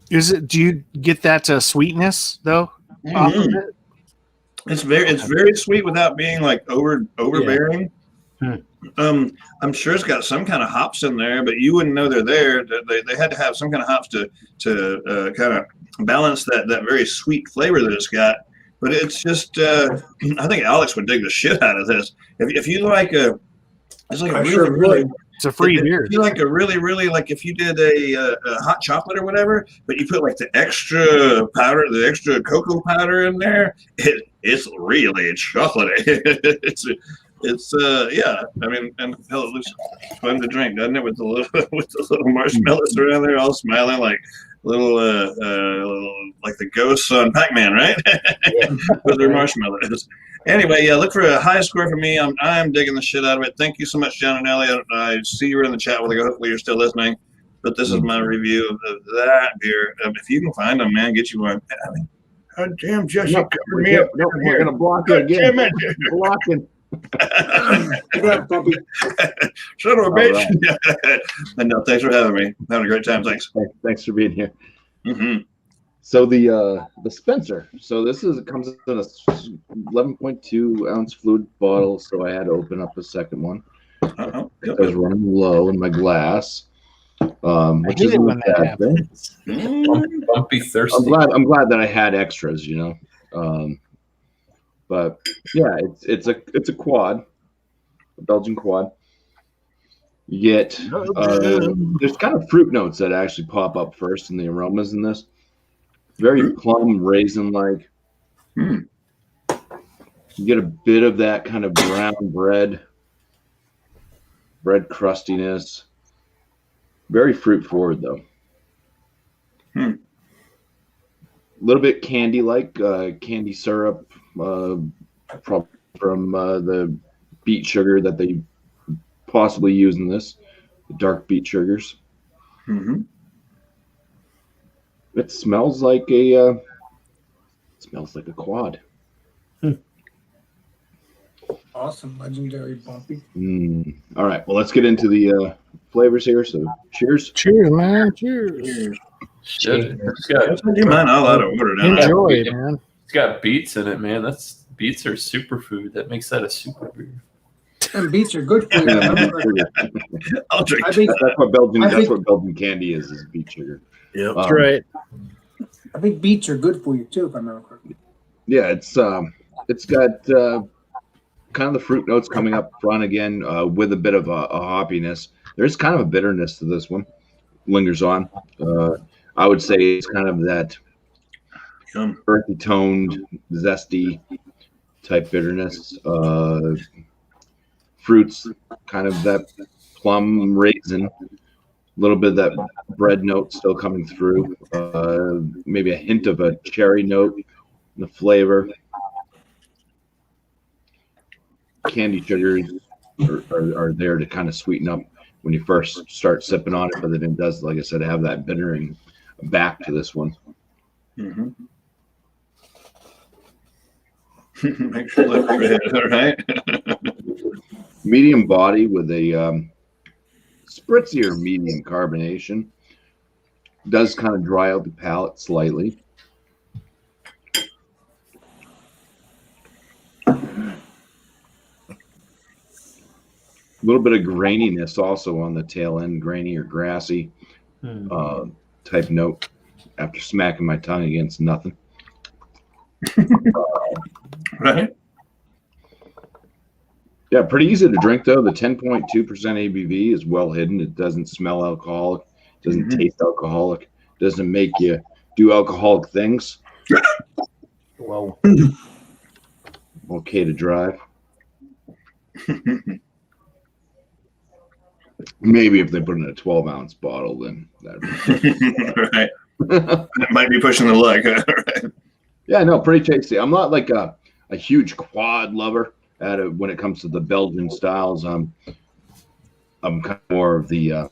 Do you get that sweetness though? Off of it? It's very sweet without being like overbearing. Yeah. I'm sure it's got some kind of hops in there, but you wouldn't know they're there. They had to have some kind of hops to kind of balance that very sweet flavor that it's got. But it's just I think Alex would dig the shit out of this. If you like it's like a really it's a free beer. If you like a really like if you did a hot chocolate or whatever, but you put like the extra powder, the extra cocoa powder in there, it's really chocolatey. It's yeah. I mean, and hell, it looks fun to drink, doesn't it? With the little marshmallows around there, all smiling like little like the ghosts on Pac-Man, right? With their marshmallows. Anyway, yeah, look for a high score for me. I'm digging the shit out of it. Thank you so much, John and Ellie. I see you were in the chat with me. Hopefully you're still listening. But this is my review of that beer. If you can find them, man, get you one. I mean, God damn, Jesse, cover me up. We're gonna block it again. Blocking. Son of a bitch. Right. No, thanks for having me. Having a great time. Thanks. Thanks for being here. Mm-hmm. So the Spencer. So this comes in a 11.2 ounce fluid bottle. So I had to open up a second one. I was running low in my glass, which is a bad thing. Bumpy thirsty. I'm glad that I had extras, you know. But yeah, it's a quad, a Belgian quad. You get there's kind of fruit notes that actually pop up first in the aromas in this. Very plum raisin like. You get a bit of that kind of brown bread crustiness. Very fruit forward though. A little bit candy like, candy syrup, from the beet sugar that they possibly use in this, the dark beet sugars. It smells like a quad. Awesome, legendary Bumpy. All right, well, let's get into the flavors here. So, cheers. Cheers, man. Cheers. Do mine all out of order. Enjoy it, man. It's got beets in it, man. Beets are superfood. That makes that a super beer. And beets are good for you. I'll drink. That's what Belgian candy is beet sugar. Yeah, that's right. I think beets are good for you too, if I remember correctly. Yeah, it's got kind of the fruit notes coming up front again, with a bit of a hoppiness. There's kind of a bitterness to this one. Lingers on. I would say it's kind of that earthy toned, zesty type bitterness. Fruits, kind of that plum raisin, a little bit of that bread note still coming through. Maybe a hint of a cherry note in the flavor. Candy sugars are there to kind of sweeten up when you first start sipping on it, but then it does, like I said, have that bittering back to this one. Make sure that's red, all right? Medium body with a spritzier medium carbonation. Does kind of dry out the palate slightly. A little bit of graininess also on the tail end, grainy or grassy. type note after smacking my tongue against nothing. Right. Yeah, pretty easy to drink though. The 10.2% ABV is well hidden. It doesn't smell alcoholic, doesn't taste alcoholic, doesn't make you do alcoholic things. Whoa. Okay to drive. Maybe if they put it in a 12-ounce bottle, then that'd be Right. That might be pushing the luck. Right. Yeah, no, pretty tasty. I'm not like a huge quad lover when it comes to the Belgian styles. I'm kind of more of the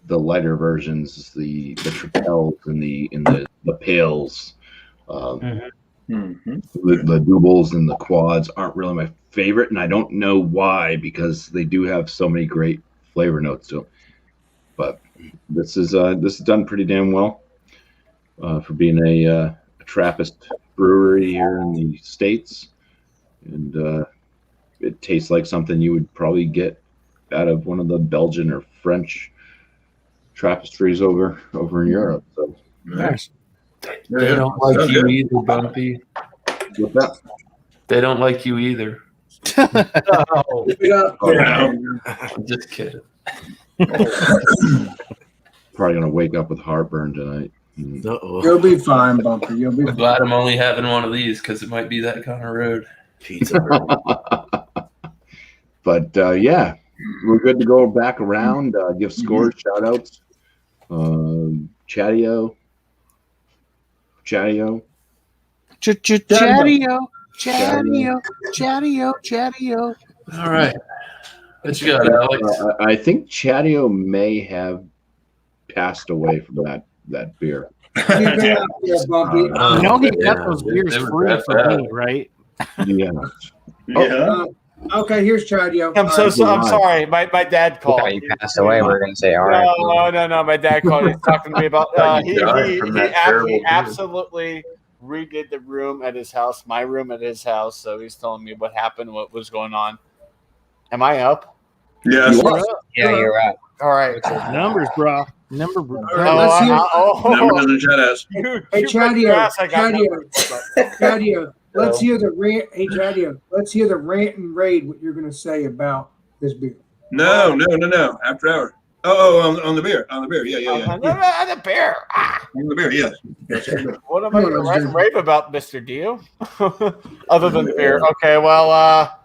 lighter versions, the tripels and the pales. The doubles and the quads aren't really my favorite, and I don't know why, because they do have so many great flavor notes to them. But this is done pretty damn well for being a Trappist brewery here in the States, and it tastes like something you would probably get out of one of the Belgian or French Trappistries over in Europe. So nice. They don't like you either, Bumpy. What's that? They don't like you either. No. I'm just kidding. Probably gonna wake up with heartburn tonight. You'll be fine, Bumpy. You'll be I'm glad I'm only having one of these because it might be that kind of road. Pizza. But yeah, we're good to go back around. Give scores, shout outs. Chatio. Chatio. All right. What you got, Alex? I think Chatio may have passed away from that beer. You go out there, Bumpy. You know he got those beers free for me, right? Yeah. Yeah. Okay, here's Chadio. I'm sorry. My dad called. You passed away. We're gonna say all right. No. My dad called. He's talking to me about. He absolutely redid the room at his house, my room at his house. So he's telling me what happened, what was going on. Am I up? Yes. Yeah, you're up. All right. Numbers, bro. Let's hear. Numbers in the chat house. Hey, Chadio. Let's hear the rant. Hey, Chadio. Let's hear the rant and raid. What you're going to say about this beer? No. After hour. Oh, on the beer. On the beer. Yeah. The beer. On the beer. Yes. What am I going to rant and rave about, Mr. Dio? Other than the beer. Okay. Well.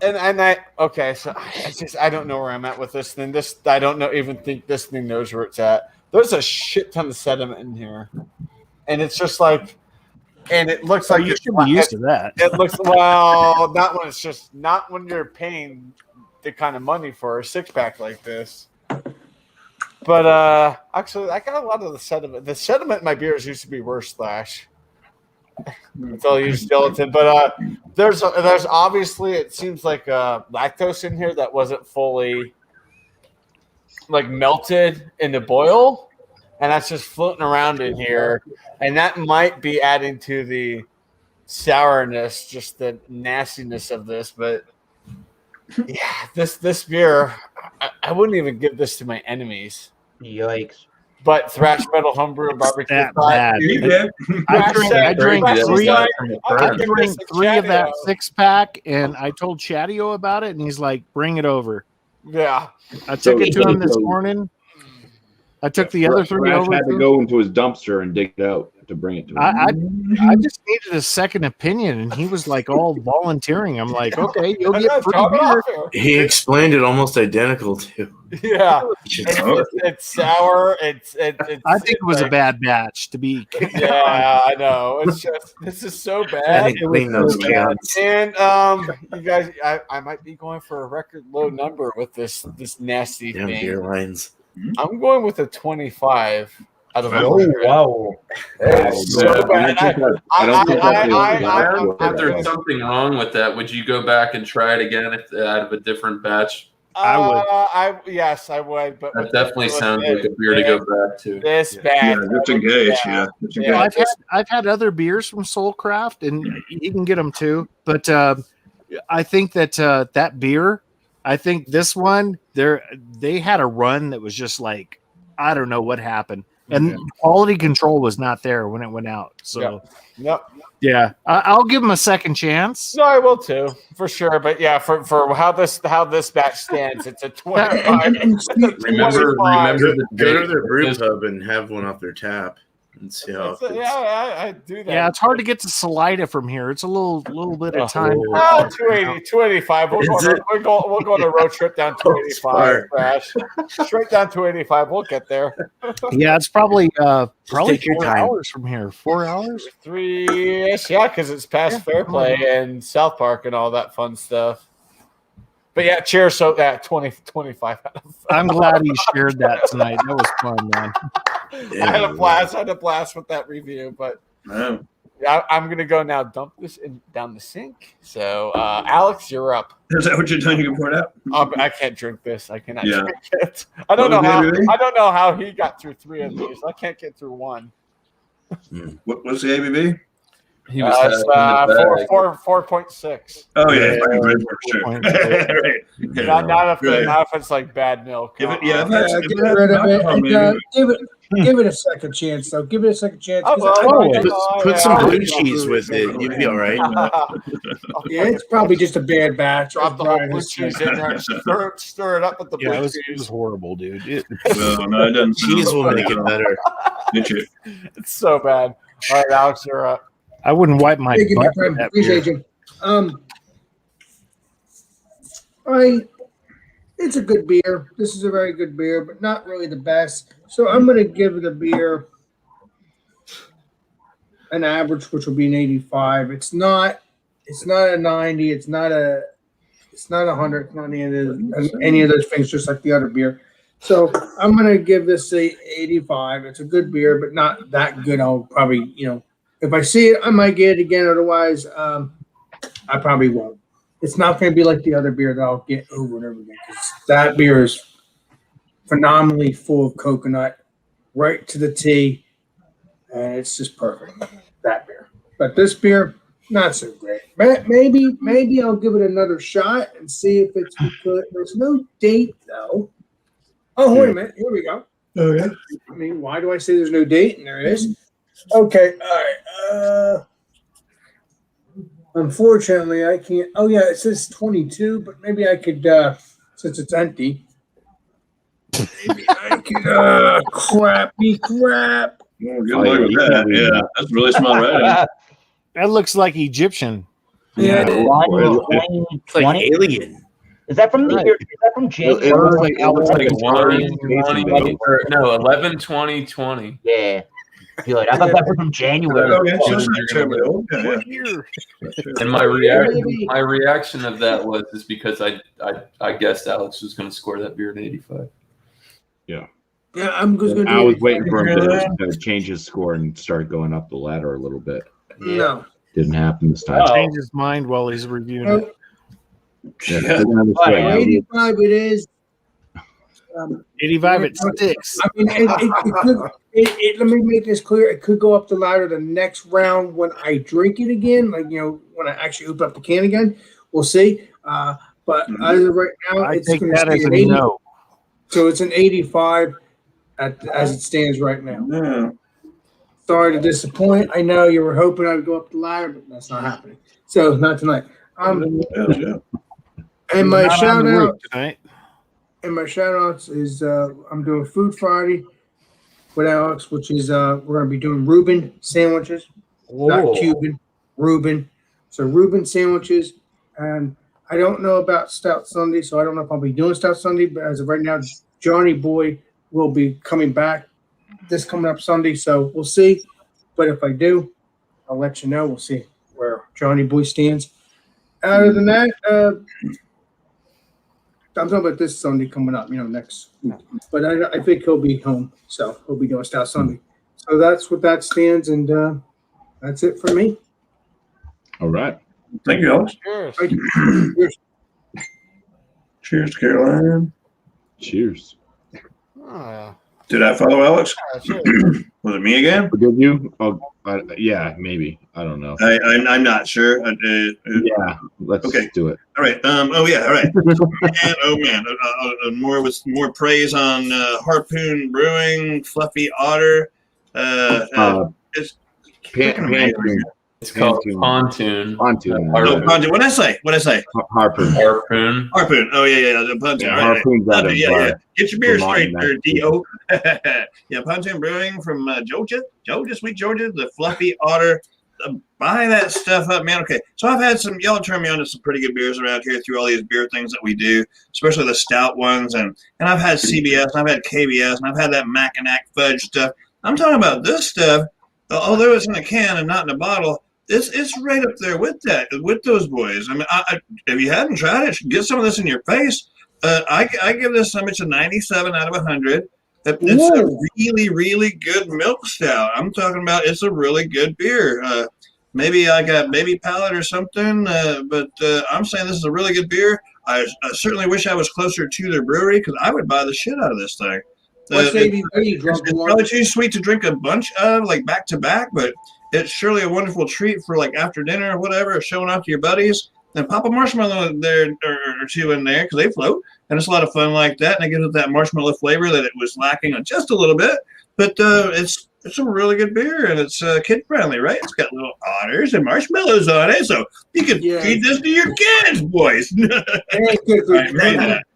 So I don't know where I'm at with this thing. I don't even think this thing knows where it's at. There's a shit ton of sediment in here, and it's just like, and it looks like you should be used to that. It looks not when you're paying the kind of money for a 6-pack like this. But actually, I got a lot of the sediment. The sediment in my beers used to be worse. Slash. Until you use gelatin, but there's obviously, it seems like lactose in here that wasn't fully like melted in the boil, and that's just floating around in here, and that might be adding to the sourness, just the nastiness of this. But yeah, this beer, I wouldn't even give this to my enemies. Yikes. But thrash metal homebrew and barbecue. I drank three of that 6-pack, and I told Chadio about it, and he's like, "Bring it over." Yeah, I took it to him this morning. I took the other 3 over. Had to go into his dumpster and dig it out to bring it to him. I just needed a second opinion, and he was like all volunteering. I'm like, okay, you'll get free beer. He explained it almost identical to. Yeah, it's sour. I think it was a bad batch to be. Yeah, I know. It's just this is so bad. Clean those cans. And you guys, I might be going for a record low number with this nasty thing. Beer lines. I'm going with a 25 out of 100. Wow. So bad. If there's something wrong with that, would you go back and try it again out of a different batch? I would. Yes, I would. But that definitely sounds like a beer to go back to. This bad. Yeah, just engage. Yeah. I've had other beers from Soulcraft, and you can get them too. But I think that that beer I think this one, they had a run that was just like, I don't know what happened. And quality control was not there when it went out. So, Yep. yeah, I'll give them a second chance. No, I will too, for sure. But yeah, for how this batch stands, it's a 25. Remember the Go to date. their brew pub and have one off their tap and see how. I do that. Yeah, it's hard to get to Salida from here. It's a little bit of time. 280, 285. We'll go on a road trip down 285. Crash straight down 285. We'll get there. Yeah, it's probably take your 4 time. hours from here. 4 hours? 3-ish, yeah, because it's past Fairplay and South Park and all that fun stuff. But yeah, cheers. So that 25 out of 5. I'm glad he shared that tonight. That was fun, man. I had a blast. I had a blast with that review. But yeah, I'm gonna go now. Dump this down the sink. So, Alex, you're up. Is that what you're doing? You can pour it out. I can't drink this. I cannot drink it. I don't know how he got through 3 of these. I can't get through 1. What's the ABV? He was 4.6. Oh yeah, for sure. Right. Not if it's like bad milk. Get rid of it. Give it a second chance, though. Give it a second chance. Put some blue cheese with it. You'd be all right. Yeah, it's probably just a bad batch. Drop the whole blue cheese in there and stir it up with the blue cheese. It was horrible, dude. No, it doesn't. Cheese will make it better. It's so bad. All right, Alex, you're up. I wouldn't wipe my Thank you, butt. my friend. With that Appreciate beer. you. It's a good beer. This is a very good beer, but not really the best. So I'm going to give the beer an average, which will be an 85. It's not a 90. It's not a 100. It's not any of those things, just like the other beer. So I'm going to give this a 85. It's a good beer, but not that good. I'll probably, if I see it, I might get it again. Otherwise, I probably won't. It's not going to be like the other beer that I'll get over and over again, because that beer is phenomenally full of coconut, right to the T, and it's just perfect. That beer, but this beer, not so great. But maybe I'll give it another shot and see if it's good. There's no date though. Oh, wait a minute. Here we go. Okay. I mean, why do I say there's no date? And there is. Okay. All right. Unfortunately, I can't. Oh, yeah, it says 22, but maybe I could, since it's empty, maybe I could, crap. Well, good luck with that. Yeah, that's really small writing. That looks like Egyptian. Yeah. 2020? Alien. Is that from January? It looks like 11/20/20. Yeah. Good. I thought that was from January. Okay, so it's not terribly old. And my reaction of that was because I guessed Alex was going to score that beer at 85. Yeah, I'm just going to. I was waiting for him to change his score and start going up the ladder a little bit. No. Didn't happen this time. Change his mind while he's reviewing it. Yeah. 85 it is. 85 it sticks. I mean, let me make this clear. It could go up the ladder the next round when I drink it again, like, when I actually open up the can again. We'll see. But as of right now, I it's take going to that stay as at a 80. no. So it's an 85 as it stands right now. Yeah. Sorry to disappoint. I know you were hoping I would go up the ladder, but that's not happening. So not tonight. And my Not on shout the out. route tonight. And my shout outs is I'm doing Food Friday with Alex, which is we're going to be doing Reuben sandwiches, not Cuban, Reuben. So Reuben sandwiches. And I don't know about Stout Sunday, so I don't know if I'll be doing Stout Sunday. But as of right now, Johnny Boy will be coming back this coming up Sunday. So we'll see. But if I do, I'll let you know. We'll see where Johnny Boy stands. Other than that, I'm talking about this Sunday coming up, next week. But I think he'll be home, so he'll be doing Stout Sunday. So that's what that stands, and that's it for me. All right. Thank you, Alex. Cheers. Thank you. Cheers. Cheers, Caroline. Cheers. Oh, yeah. Did I follow Alex? Cheers. Was it me again? Did you? Oh, Yeah, maybe. I don't know. I'm not sure. Yeah, let's do it. All right. Oh yeah. All right. Man. More praise on Harpoon Brewing, Fluffy Otter. It's Pontoon. It's called Pontoon. Pontoon. Pontoon. What did I say? Harpoon. Harpoon. Oh yeah. The Pontoon. Yeah, Right. Harpoon's out of Get your beer Vermont, straight there, Massachusetts. D.O. Yeah, Pontoon Brewing from Georgia, sweet Georgia, the Fluffy Otter. Buy that stuff up, man. Okay, so I've had y'all turn me on to some pretty good beers around here through all these beer things that we do, especially the stout ones. And I've had CBS, and I've had KBS, and I've had that Mackinac fudge stuff. I'm talking about this stuff, although it's in a can and not in a bottle. It's right up there with those boys. I mean, if you hadn't tried it, get some of this in your face. I give this a 97 out of 100. It's a really, really good milk stout. I'm talking about it's a really good beer. Maybe I got baby palate or something, but I'm saying this is a really good beer. I certainly wish I was closer to their brewery because I would buy the shit out of this thing. What's ABV? It's probably too sweet to drink a bunch of, like back to back, but it's surely a wonderful treat for like after dinner or whatever, showing off to your buddies. And pop a marshmallow there or two in there because they float, and it's a lot of fun like that. And it gives it that marshmallow flavor that it was lacking on just a little bit. But it's a really good beer, and it's kid friendly, right? It's got little otters and marshmallows on it, so you can feed this to your kids, boys.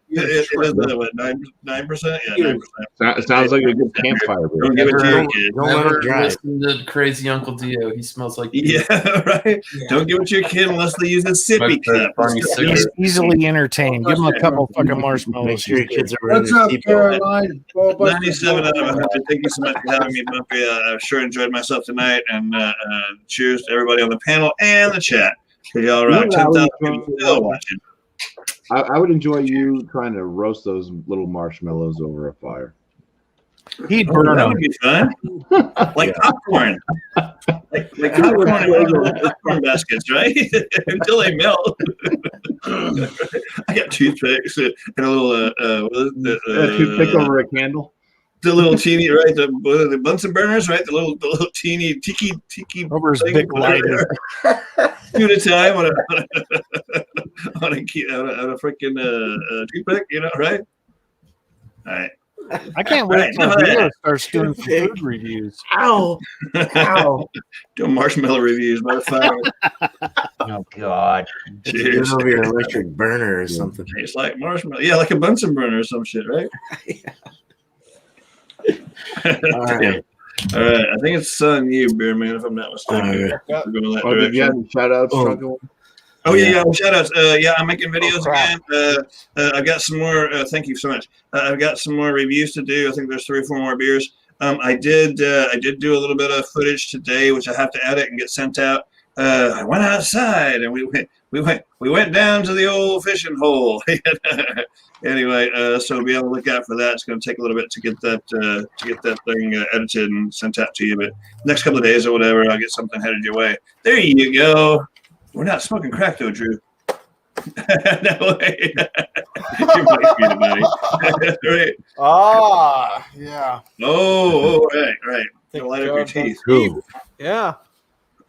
It is what 9%? Yeah, 9%. Sounds like a good campfire beer. Don't give it to your kids. Never listen to Crazy Uncle Dio. He smells like right. Don't give it to your kid unless they use a sippy cup. He's easily entertained. Give him a couple fucking marshmallows. Make sure your kids are What's up, Caroline? 97 out of 100. Thank you so much for having me, BuMpY. I sure enjoyed myself tonight, and cheers to everybody on the panel and the chat. Y'all rock. 10,000 people still watching. I would enjoy you trying to roast those little marshmallows over a fire. He'd burn that them. would be fun. Like popcorn. Like popcorn baskets, right? Until they melt. I got toothpicks and a little toothpick over a candle. The little teeny, right? The Bunsen burners, right? The little teeny tiki over his big lighter. Two at a time on a freaking toothpick, right? All right. I can't wait until Leo starts doing food reviews. Ow. Doing marshmallow reviews, motherfucker. Oh, God. Cheers. Over your electric burner or something. Tastes like marshmallow. Yeah, like a Bunsen burner or some shit, right? All right. All right. I think it's on you, Beer Man, if I'm not mistaken. Did you have any shout outs? Oh yeah, shout outs. I'm making videos again. I've got some more. Thank you so much. I've got some more reviews to do. I think there's 3 or 4 more beers. I did do a little bit of footage today, which I have to edit and get sent out. I went outside and we went down to the old fishing hole. Anyway, so be able to look out for that. It's going to take a little bit to get that thing edited and sent out to you. But next couple of days or whatever, I'll get something headed your way. There you go. We're not smoking crack though, Drew. No way. You're buddy. Right. Yeah. Oh, right. Don't light up your teeth. Cool. Yeah.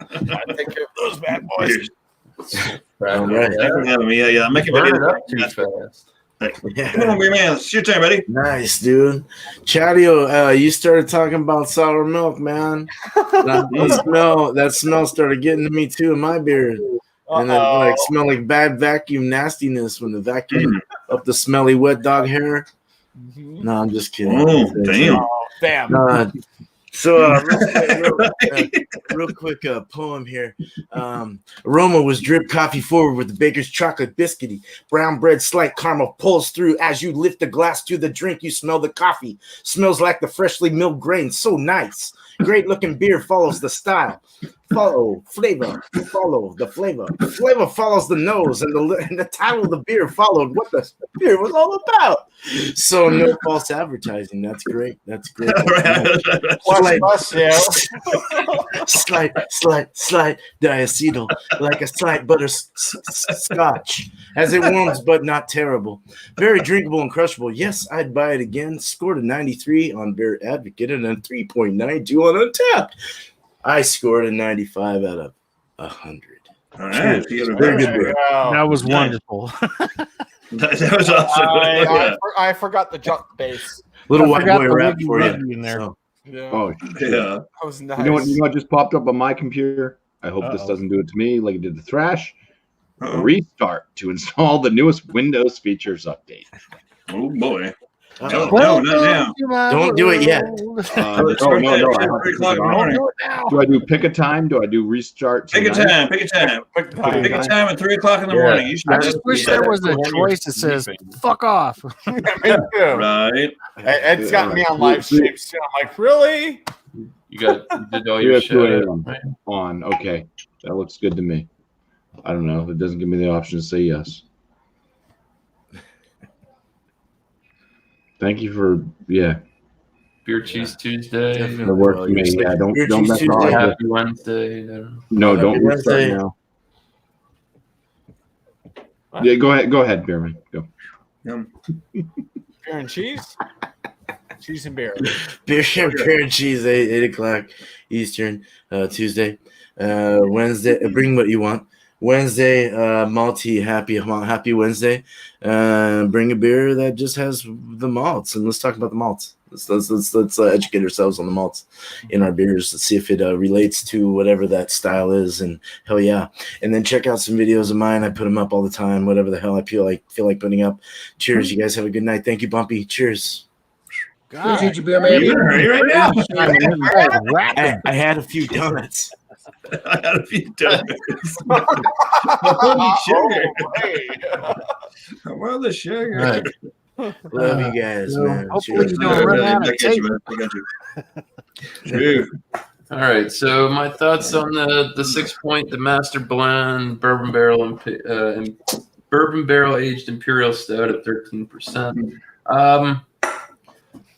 I take care of those bad boys. All right. Thanks for having me. Yeah. I'm making videos up too fast. Come on, man. It's your turn, buddy. Nice, dude. Chadio, you started talking about sour milk, man. That smell started getting to me too in my beard. And then smell like bad vacuum nastiness when the vacuum up the smelly wet dog hair. No, I'm just kidding. Oh, damn. Real quick poem here. Aroma was drip coffee forward with the baker's chocolate biscuity. Brown bread slight caramel pulls through as you lift the glass to the drink. You smell the coffee. Smells like the freshly milled grain. So nice. Great looking beer follows the style. Follow flavor. Follow the flavor. Flavor follows the nose, and the title of the beer followed what the beer was all about. So no false advertising. That's great. Slight diacetyl, like a slight butterscotch, as it warms but not terrible. Very drinkable and crushable. Yes, I'd buy it again. Scored a 93 on Beer Advocate and a 3.92 on Untapped. I scored a 95 out of 100. All right. So you got a Very better good beer. score. That was Nice. wonderful. That was awesome. I forgot the jump base. Little I white forgot boy the rap wiggy for you. wiggy in there. So, Yeah, Oh, shit. Yeah. that was nice. You know what just popped up on my computer? I hope this Uh-oh. doesn't do it to me like it did the Thrash. Uh-oh. Restart to install the newest Windows features update. Oh boy. uh-oh. No, not now. Don't do it yet. No. Start that shit at 3 o'clock in the morning. Do I do pick a time? Do I do restart? Pick a tonight? time. Pick a time. Quick Pick time. Pick a time at 3 o'clock in the morning. You should I just wish there was a When you're choice that says sleeping. "fuck off." Me too. Right. It's got me on live stream too. I'm like, really? You did all You your have 2 shit. a.m. on. Okay, that looks good to me. I don't know. It doesn't give me the option to say yes. Thank you for Beer Cheese Tuesday. Definitely. the work for me. Well, Yeah, don't Beer don't Cheese mess around. Tuesday. with it. Happy Wednesday. I don't know. No, Happy don't restart Wednesday. now. Yeah, go ahead, Beerman. Go. Beer and cheese? Cheese and beer. Beer, beer and cheese, 8 o'clock Eastern, Tuesday. Wednesday, bring what you want. Wednesday, malty, happy Wednesday. Bring a beer that just has the malts, and let's talk about the malts. Let's educate ourselves on the malts in our beers. Let's see if it relates to whatever that style is, and hell yeah. And then check out some videos of mine. I put them up all the time. Whatever the hell I feel like putting up. Cheers, you guys have a good night. Thank you, Bumpy. Cheers. Appreciate you, Beer Are you Man. in a hurry right now? I had a few donuts. I had a few donuts. Holy sugar. Well, the sugar. Right. Love you guys, man. Hopefully Cheers. you don't run out of tape. I got you. True. All right, so my thoughts on the 6 point, the Master Blend Bourbon Barrel and Bourbon Barrel Aged Imperial Stout at 13%.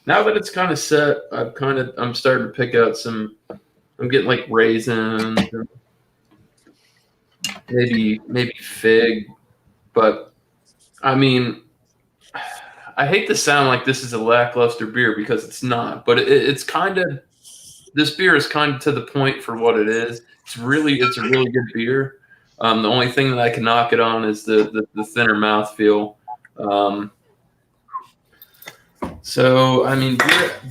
Now that it's kind of set, I'm starting to pick out some. I'm getting like raisins, or maybe fig, but I mean, I hate to sound like this is a lackluster beer because it's not, but it's kind of. This beer is kind of to the point for what it is. It's a really good beer. The only thing that I can knock it on is the thinner mouthfeel. So I mean,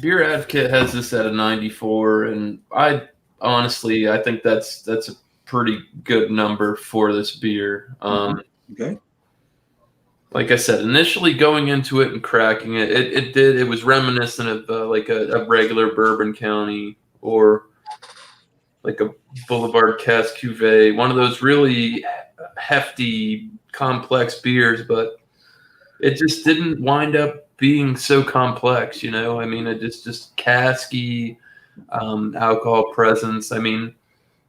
Beer Advocate has this at a 94, and I think that's a pretty good number for this beer. Okay. Like I said, initially going into it and cracking it, it was reminiscent of like a regular Bourbon County or like a Boulevard Cask Cuvée, one of those really hefty, complex beers, but it just didn't wind up being so complex, you know? I mean, it just casky alcohol presence. I mean,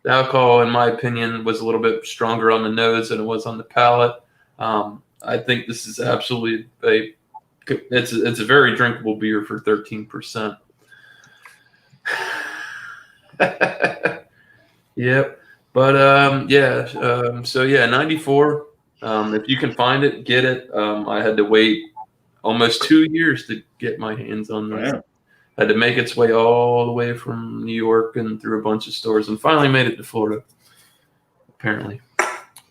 the alcohol, in my opinion, was a little bit stronger on the nose than it was on the palate. I think this is absolutely it's a very drinkable beer for 13%. Yep. But so yeah, 94. If you can find it, get it. I had to wait almost 2 years to get my hands on this. Wow. Had to make its way all the way from New York and through a bunch of stores, and finally made it to Florida, apparently.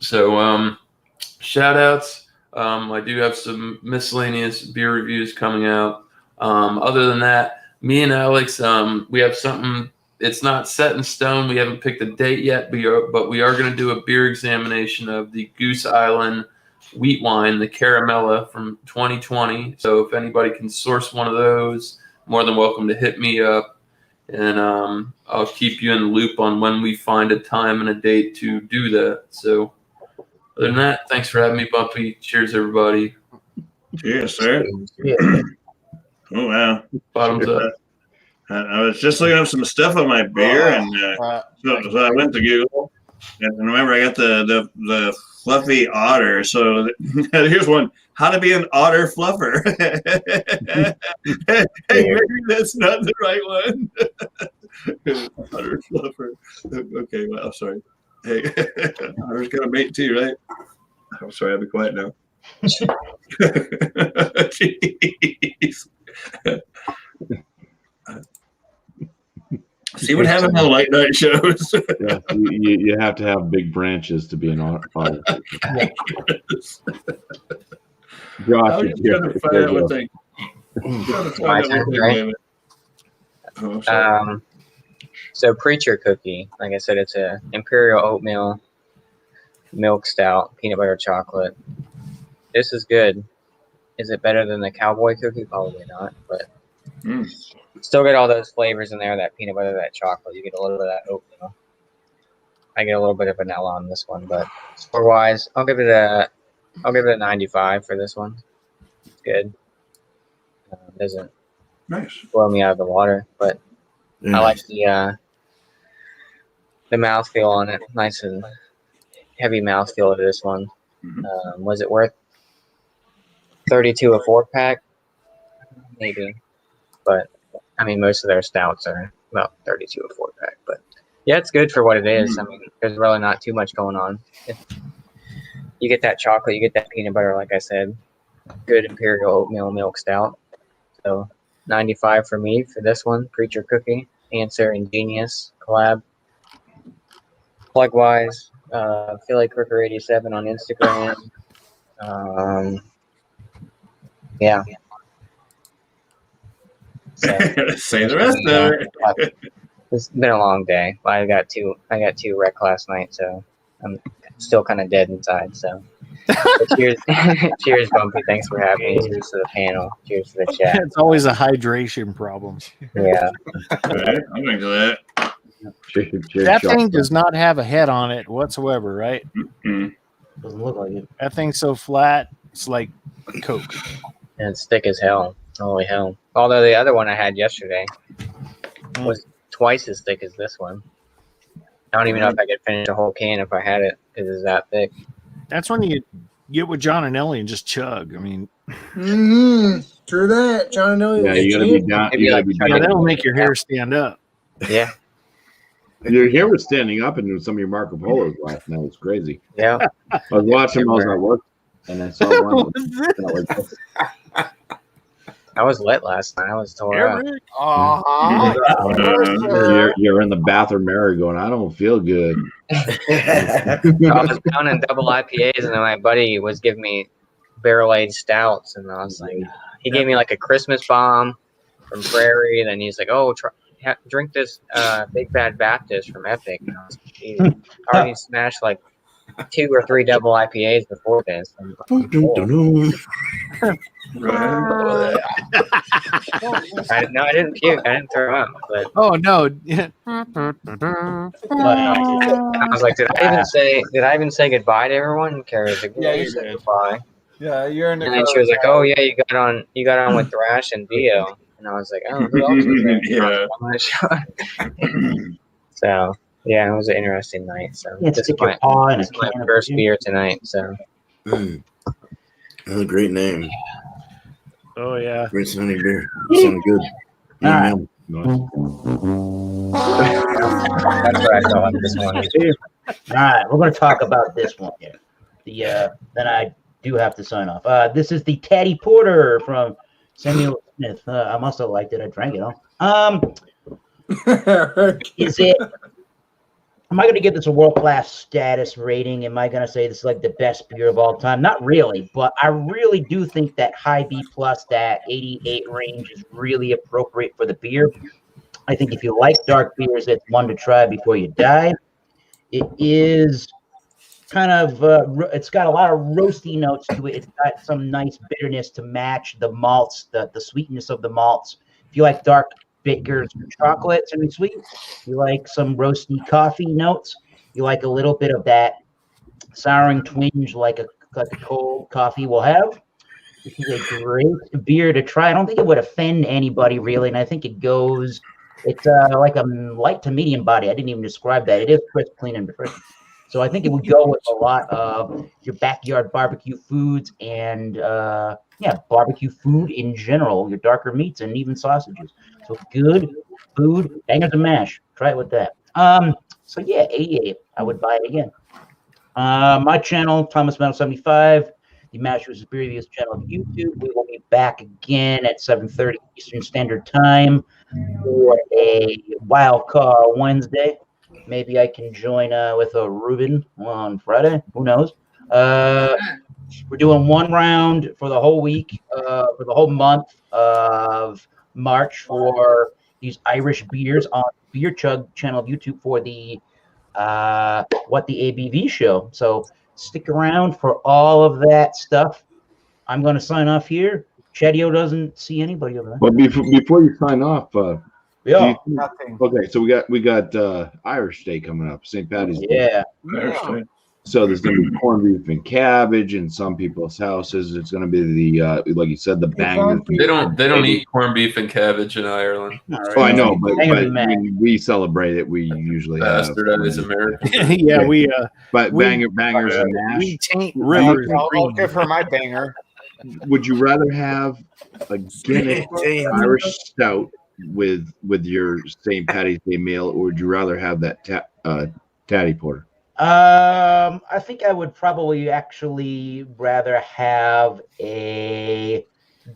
So shout outs. I do have some miscellaneous beer reviews coming out. Other than that, me and Alex, we have something. It's not set in stone. We haven't picked a date yet, but we are going to do a beer examination of the Goose Island wheat wine, the Caramella from 2020. So if anybody can source one of those, more than welcome to hit me up, and I'll keep you in the loop on when we find a time and a date to do that. So other than that, thanks for having me, Bumpy. Cheers, everybody. Cheers, sir. Oh, wow. Bottoms up. I was just looking up some stuff on my beer, and so I went to Google, and remember I got the fluffy otter. So here's one: how to be an otter fluffer. Hey, maybe that's not the right one. Otter fluffer. Okay, well, sorry. Hey, otter's got a mate too, right? I'm sorry, I'll be quiet now. Jeez. See what happens on the late night shows. Yeah, you have to have big branches to be an author. Josh, I'm just trying to find out what they. My turn, right? Oh, sorry. So Preacher Cookie, like I said, it's a imperial oatmeal milk stout, peanut butter chocolate. This is good. Is it better than the cowboy cookie? Probably not, but still get all those flavors in there. That peanut butter, that chocolate. You get a little bit of that oatmeal. I get a little bit of vanilla on this one, but score wise, I'll give it a 95 for this one. It's good. Doesn't Nice. blow me out of the water, but I like the mouthfeel on it. Nice and heavy mouthfeel of this one. Was it worth 32 a 4-pack? Maybe, but I mean, most of their stouts are about 32 a 4-pack. But yeah, it's good for what it is. I mean, there's really not too much going on. You get that chocolate, you get that peanut butter, like I said. Good imperial oatmeal milk stout. So 95 for me for this one. Preacher Cookie, Answer Ingenious collab. Plug wise, Philly Crooker 87 on Instagram. Yeah. So, say the rest of it. It's been a long day. I got two wreck last night, so I'm still kind of dead inside. So cheers, cheers, BuMpY. Thanks for having me. Cheers to the panel. Cheers to the chat. It's always a hydration problem. Yeah. Right, I'm into that. That thing does not have a head on it whatsoever, right? Mm-hmm. Doesn't look like it. That thing's so flat, it's like Coke. And it's thick as hell. Holy hell. Although the other one I had yesterday was twice as thick as this one. I don't even know if I could finish a whole can if I had it because it's that thick. That's when you get with John and Ellie and just chug. I mean, True that. John and Ellie. Yeah, you gotta be down. You gotta be yeah, down. that'll make your hair stand up. Yeah. Your hair was standing up in some of your Marco Polos last night. It's crazy. Yeah. I was watching them. I was at work, and I saw one. Like this. I was lit last night. I was tore up. You're in the bathroom mirror going, I don't feel good. I was down in double IPAs, and then my buddy was giving me barrel-aged stouts, and I was like, he gave me like a Christmas bomb from Prairie, and then he's like, oh, drink this Big Bad Baptist from Epic. And I was like, I already smashed like 2 or 3 double IPAs before this. I didn't puke. I didn't throw up. But oh no! I was like, did I even say goodbye to everyone? Carrie was like, Yeah, you said did. goodbye. Yeah, you're in the. And then she was like, oh yeah, you got on with Thrash and Dio. And I was like, oh, who else was there? So yeah, it was an interesting night. So Yeah, this is stick your my paw in a can of first beer. beer tonight. So That's a great name. Oh yeah, Great sounding beer. Sound good. All right. that's what I felt like this morning. All right, we're going to talk about this one here. Then I do have to sign off. This is the Taddy Porter from Samuel Smith. I must have liked it. I drank it all. Is it? Am I going to give this a world-class status rating? Am I going to say this is like the best beer of all time? Not really, but I really do think that high B plus, that 88 range is really appropriate for the beer. I think if you like dark beers, it's one to try before you die. It is kind of, it's got a lot of roasty notes to it. It's got some nice bitterness to match the malts, the sweetness of the malts. If you like dark bitters and chocolates and sweet, you like some roasty coffee notes, you like a little bit of that souring twinge like a cold coffee will have. This is a great beer to try. I don't think it would offend anybody really, and I think it goes, it's like a light to medium body. I didn't even describe that. It is crisp, clean, and refreshing. So I think it would go with a lot of your backyard barbecue foods and barbecue food in general, your darker meats and even sausages. So good food, bangers and mash. Try it with that. So yeah, 88. I would buy it again. My channel, Thomas Metal 75. the Massachusetts Beer Reviews channel of YouTube. We will be back again at 7:30 Eastern Standard Time for a Wild Card Wednesday. Maybe I can join with a Ruben on Friday. Who knows? We're doing one round for the whole week, for the whole month of March for these Irish beers on Beer Chug channel of YouTube for the What the ABV show. So stick around for all of that stuff. I'm going to sign off here. Chedio doesn't see anybody over there. But before you sign off, Yeah. Nothing. okay, so we got Irish Day coming up, St. Patty's Day. Yeah. Yeah. So there's going to be corned beef and cabbage in some people's houses. It's going to be the like you said, the banger. They don't eat corned beef and cabbage in Ireland. Oh, I know, but Hang on, when we celebrate it, we usually have. Bastardized American. Yeah, we But bangers and mash. we taint rivers and I'll green. give her my banger. Would you rather have a Guinness Irish stout with your St. Patty's Day meal, or would you rather have that Tatty Porter? I think I would probably actually rather have a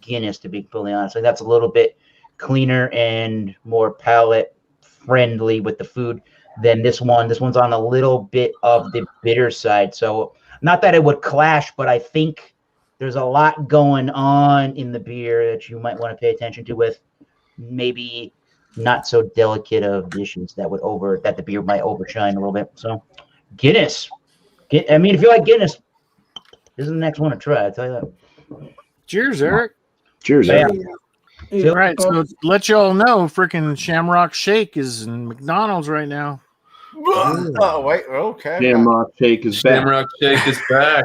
Guinness, to be completely honest. Like, that's a little bit cleaner and more palate friendly with the food than this one. This one's on a little bit of the bitter side. So not that it would clash, but I think there's a lot going on in the beer that you might want to pay attention to with maybe not so delicate of dishes that the beer might overshine a little bit. So Guinness. I mean, if you like Guinness, this is the next one to try. I'll tell you that. Cheers, Eric. Cheers, Yeah. Eric. All right, so let y'all know, freaking Shamrock Shake is in McDonald's right now. Oh, wait. Okay. Shamrock Shake is back. Shamrock Shake is back.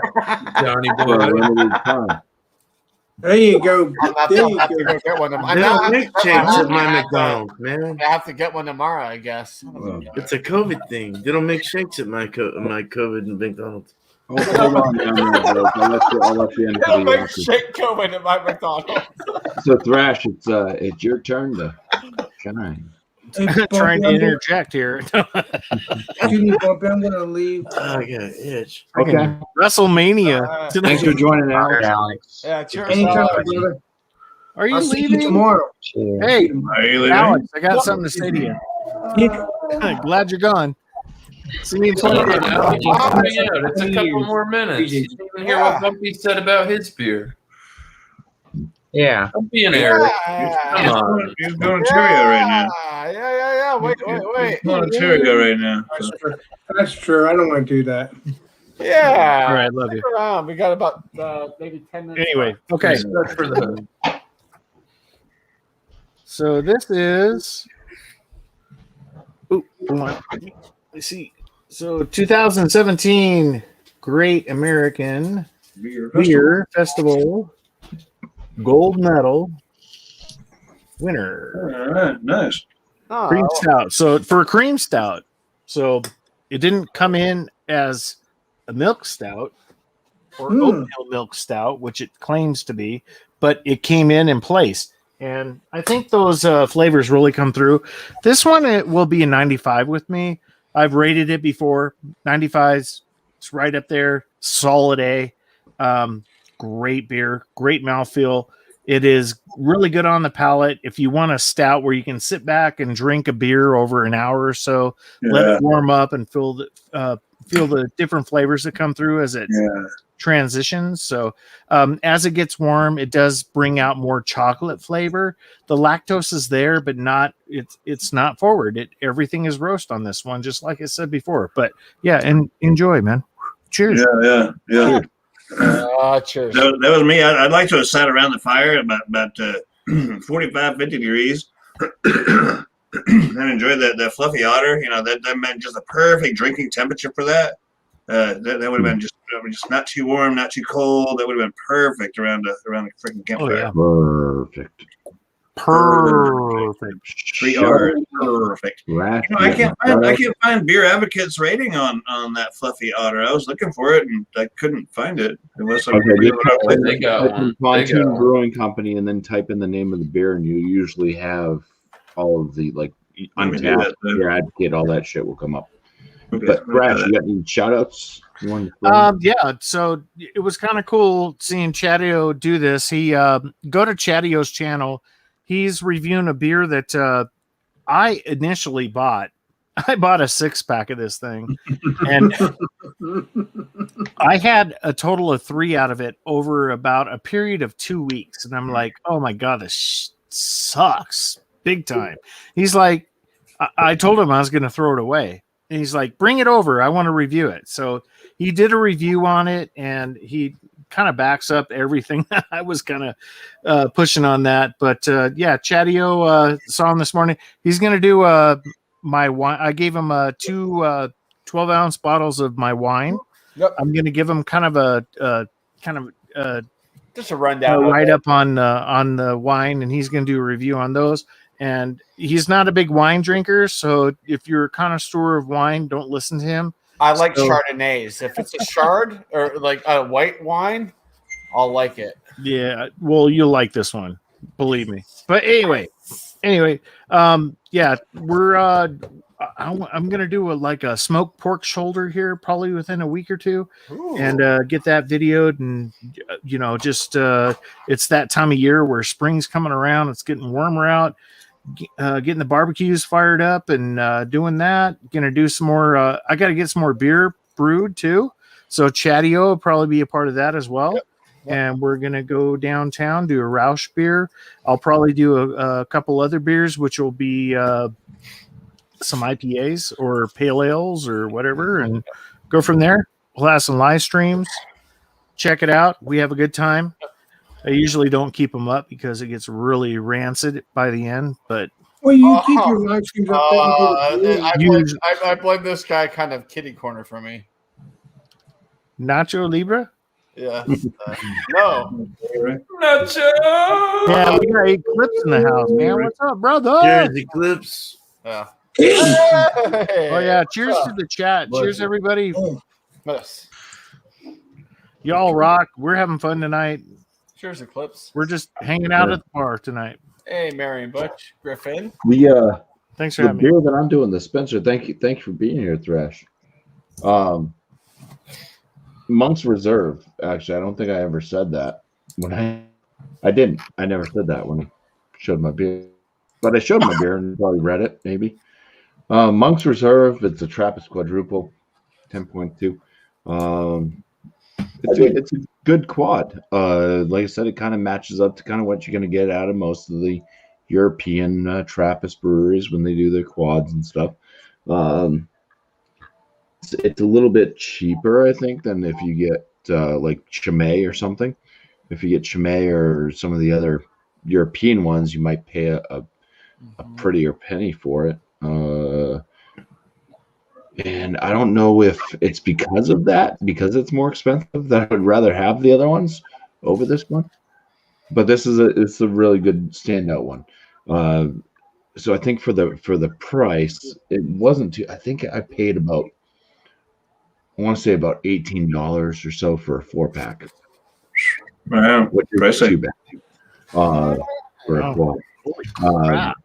Johnny For a boy. limited time. There you go. I'll have There to you go. go get one tomorrow. They I don't have make to- shakes at I my have to- McDonald's, man. I have to get one tomorrow, I guess. It's a COVID thing. They don't make shakes at my COVID and McDonald's. Hold on down there, bro. I'll let you in for Don't the make answer. shit going at my McDonald's. So Thrash, it's your turn to shine. Hey, Trying to Bumpy, interject here. excuse me, Bumpy, I'm gonna leave. Oh, I got an itch. Okay. WrestleMania tonight. Thanks for joining, Cheers, Alex. Alex. Yeah, cheers. Anytime, Alex. brother. Are you I'll see you leaving? tomorrow. Cheers. Hey, Are you leaving? Alex, I got something to say to you. Yeah. Glad you're gone. See you in Come 20 on, minutes. Alex, you can hang out. It's a couple more minutes. You didn't even hear what BuMpy said about his beer. Yeah. Don't be an Eric. Come on. He's going to Ontario right now. Yeah. Wait. He's going to Ontario right now. That's true. That's true. I don't want to do that. Yeah. All right, love you. Stick around. We got about maybe 10 minutes. Anyway, okay. That's for the So this is. Ooh, hold on. Let's see. So 2017 Great American Beer Festival Gold Medal winner. All right, nice. Oh, Cream stout. So for a cream stout, so it didn't come in as a milk stout or oatmeal milk stout, which it claims to be, but it came in place. And I think those flavors really come through. This one, it will be a 95 with me. I've rated it before. 95's it's right up there. Solid A. Great beer. Great mouthfeel. It is really good on the palate. If you want a stout where you can sit back and drink a beer over an hour or so, let it warm up and feel the different flavors that come through as it transitions. So as it gets warm, it does bring out more chocolate flavor. The lactose is there, but not it's not forward. Everything is roast on this one, just like I said before. But yeah, and enjoy, man. Cheers. Yeah. cheers. That was me. I'd like to have sat around the fire about 45, 50 degrees and enjoyed that fluffy otter. You know, that meant just a perfect drinking temperature for that. That would have been just not too warm, not too cold. That would have been perfect around the freaking campfire. Oh, yeah. Perfect. 3 hours, perfect. I can't find Beer Advocate's rating on that fluffy otter. I was looking for it and I couldn't find it. Unless They got one. Pontoon Brewing Company, and then type in the name of the beer, and you usually have all of the Untapped, Beer Advocate, all that shit will come up. Okay. But Thrash, you got any shout outs you wanted to throw in? Yeah, so it was kind of cool seeing Chatio do this. He go to Chatio's channel. He's reviewing a beer that I initially bought. I bought a 6-pack of this thing, and I had a total of 3 out of it over about a period of 2 weeks. And I'm like, oh my God, this sucks big time. He's like, I told him I was going to throw it away. And he's like, bring it over. I want to review it. So he did a review on it, and he kind of backs up everything that I was kind of pushing on that. But yeah, Chatio saw him this morning. He's going to do my wine. I gave him 2 12-ounce bottles of my wine. Yep. I'm going to give him kind of a just a rundown, write up on the wine, and he's going to do a review on those. And he's not a big wine drinker, so if you're a connoisseur of wine, don't listen to him. I like Chardonnays. If it's a Chard or like a white wine, I'll like it. Yeah, well, you'll like this one, believe me. But anyway, yeah, we're I'm gonna do a smoked pork shoulder here probably within a week or two. Ooh. And get that videoed, and just it's that time of year where spring's coming around. It's getting warmer out. Getting the barbecues fired up and doing that. Gonna do some more. I got to get some more beer brewed too. So Chatio will probably be a part of that as well. Yep. And we're gonna go downtown, do a Roush beer. I'll probably do a couple other beers, which will be some IPAs or pale ales or whatever, and go from there. We'll have some live streams. Check it out. We have a good time. I usually don't keep them up because it gets really rancid by the end. But you keep your live streams up. I blame this guy kind of kitty corner for me. Nacho Libre? Yeah. No. Nacho! Yeah, we got Eclipse in the house, man. What's up, brother? Cheers, Eclipse. Yeah. Oh, yeah. Cheers to the chat. Cheers, everybody. Yes. Y'all rock. We're having fun tonight. Cheers, Eclipse. We're just hanging out at the bar tonight. Hey, Marion Butch Griffin. Thanks for having me. The beer that I'm doing, the Spencer. Thank you for being here, Thrash. Monk's Reserve. Actually, I don't think I ever said that when I didn't. I never said that when I showed my beer, but I showed my beer and you probably read it maybe. Monk's Reserve. It's a Trappist quadruple, 10.2. It's a good quad. Like I said, it kind of matches up to kind of what you're going to get out of most of the European Trappist breweries when they do their quads and stuff. It's a little bit cheaper, I think, than if you get like Chimay or something. If you get Chimay or some of the other European ones, you might pay a prettier penny for it. And I don't know if it's because of that, because it's more expensive, that I would rather have the other ones over this one. But it's a really good standout one. So I think for the price, it wasn't too. I think I paid about, I want to say about $18 or so for a 4-pack. Wow, which is too bad. For a quad.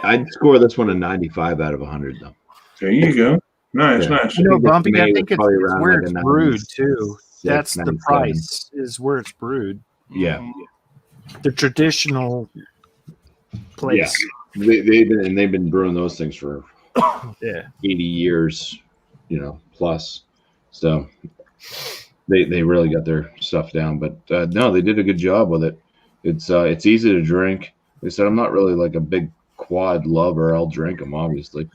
I'd score this one a 95 out of 100 though. There you go. Nice. BuMpy, I think it's where it's brewed too. That's the price, is where it's brewed. Yeah. The traditional place. Yeah. They've been brewing those things for 80 years, plus. So they really got their stuff down. But no, they did a good job with it. It's easy to drink. They said I'm not really like a big quad lover. I'll drink them, obviously.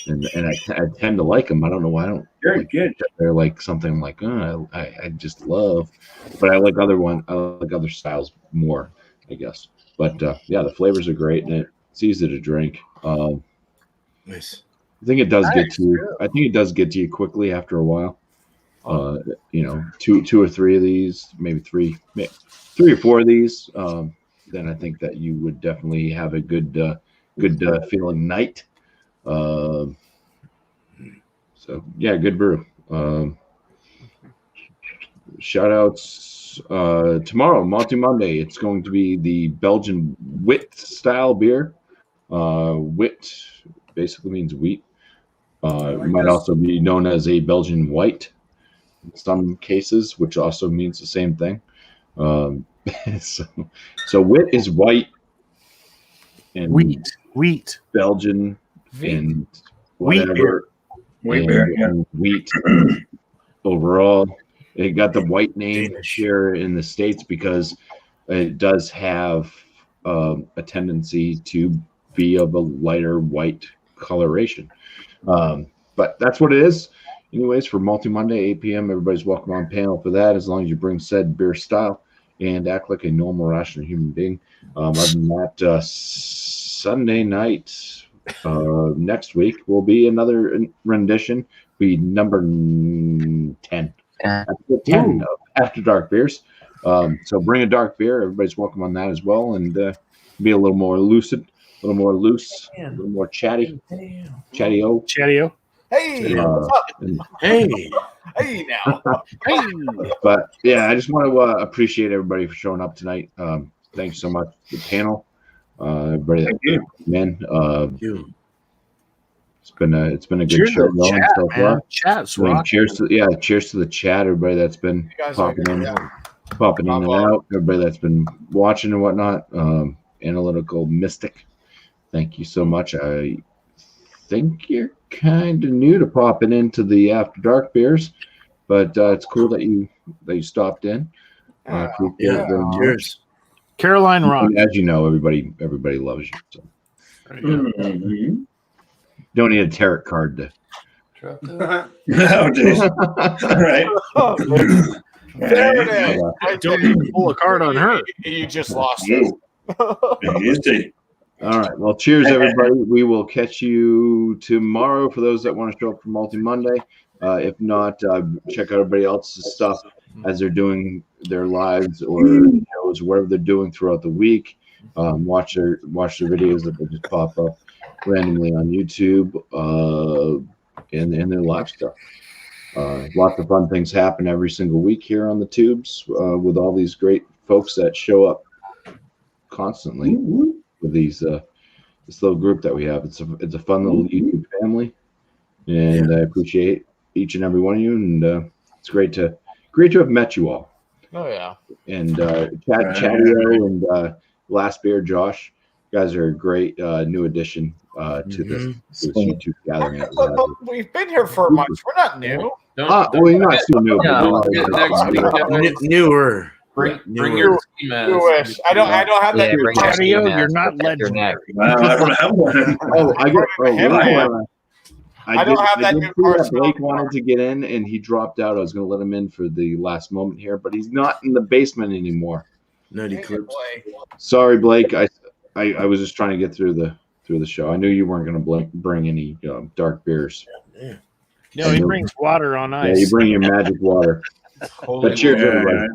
And I tend to like them. I don't know why I don't. Very good. They're like something like I just love, but I like other styles more, I guess. But yeah, the flavors are great and it's easy to drink. Nice. I think it does get to you. I think it does get to you quickly after a while. 2 or 3 of these, maybe 3 or 4 of these. Then I think that you would definitely have a good feeling night. So yeah, good brew. Shout outs tomorrow, Malty Monday. It's going to be the Belgian wit style beer. Wit basically means wheat. It might also be known as a Belgian white in some cases, which also means the same thing. So wit is white and wheat, Belgian and wheat beer. and wheat overall. It got the white name here in the States because it does have a tendency to be of a lighter white coloration. But that's what it is. Anyways, for Multi Monday, 8 p.m., everybody's welcome on panel for that, as long as you bring said beer style and act like a normal, rational human being. Other than that, Sunday night next week will be another rendition, be number 10. Episode 10 of After Dark Beers. So bring a dark beer. Everybody's welcome on that as well, and be a little more lucid, a little more loose, a little more chatty. Chatty-o. Hey, what's up? Hey. Hey now. Hey. But yeah, I just want to appreciate everybody for showing up tonight. Thanks so much to the panel. Everybody that came in. Thank you. It's been a good Cheers show to the going chat, so man. far. Chat's And rock. cheers to the chat, everybody that's been popping in and out, everybody that's been watching and whatnot. Analytical Mystic, thank you so much. I think you're kind of new to popping into the After Dark Beers, but it's cool that you stopped in. Appreciate it very much. Cheers. Caroline Rock. And as you know, everybody loves you. So. Don't need a tarot card to. Oh, geez. All right. There it is. Right Don't there. need to pull a card on her. You just lost it. Easy. All right. Well, cheers, everybody. We will catch you tomorrow for those that want to show up for Multi Monday. If not, check out everybody else's stuff as they're doing their lives or shows, whatever they're doing throughout the week. Watch their videos that will just pop up randomly on YouTube and their live stuff. Lots of fun things happen every single week here on the tubes with all these great folks that show up constantly with these this little group that we have. It's a fun little YouTube family, and I appreciate each and every one of you. And it's great to have met you all. Oh yeah. And Chatio and Last Beer, Josh, you guys are a great new addition to this YouTube gathering. But we've been here for months. We're not new. Well, you're not too new. No, next week, guys. Newer. Bring your ski mask. I don't have that. Yeah, bring that ski Chatio, mask you're not up at your neck. legendary. Wow, I don't have one. Oh, I got. I don't have that I new did see car that Blake smell. wanted to get in, and he dropped out. I was going to let him in for the last moment here, but he's not in the basement anymore. Nutty clips. Sorry, Blake. I was just trying to get through the show. I knew you weren't going to bring any dark beers. No, he brings water on ice. Yeah, you bring your magic water. But cheers, everybody.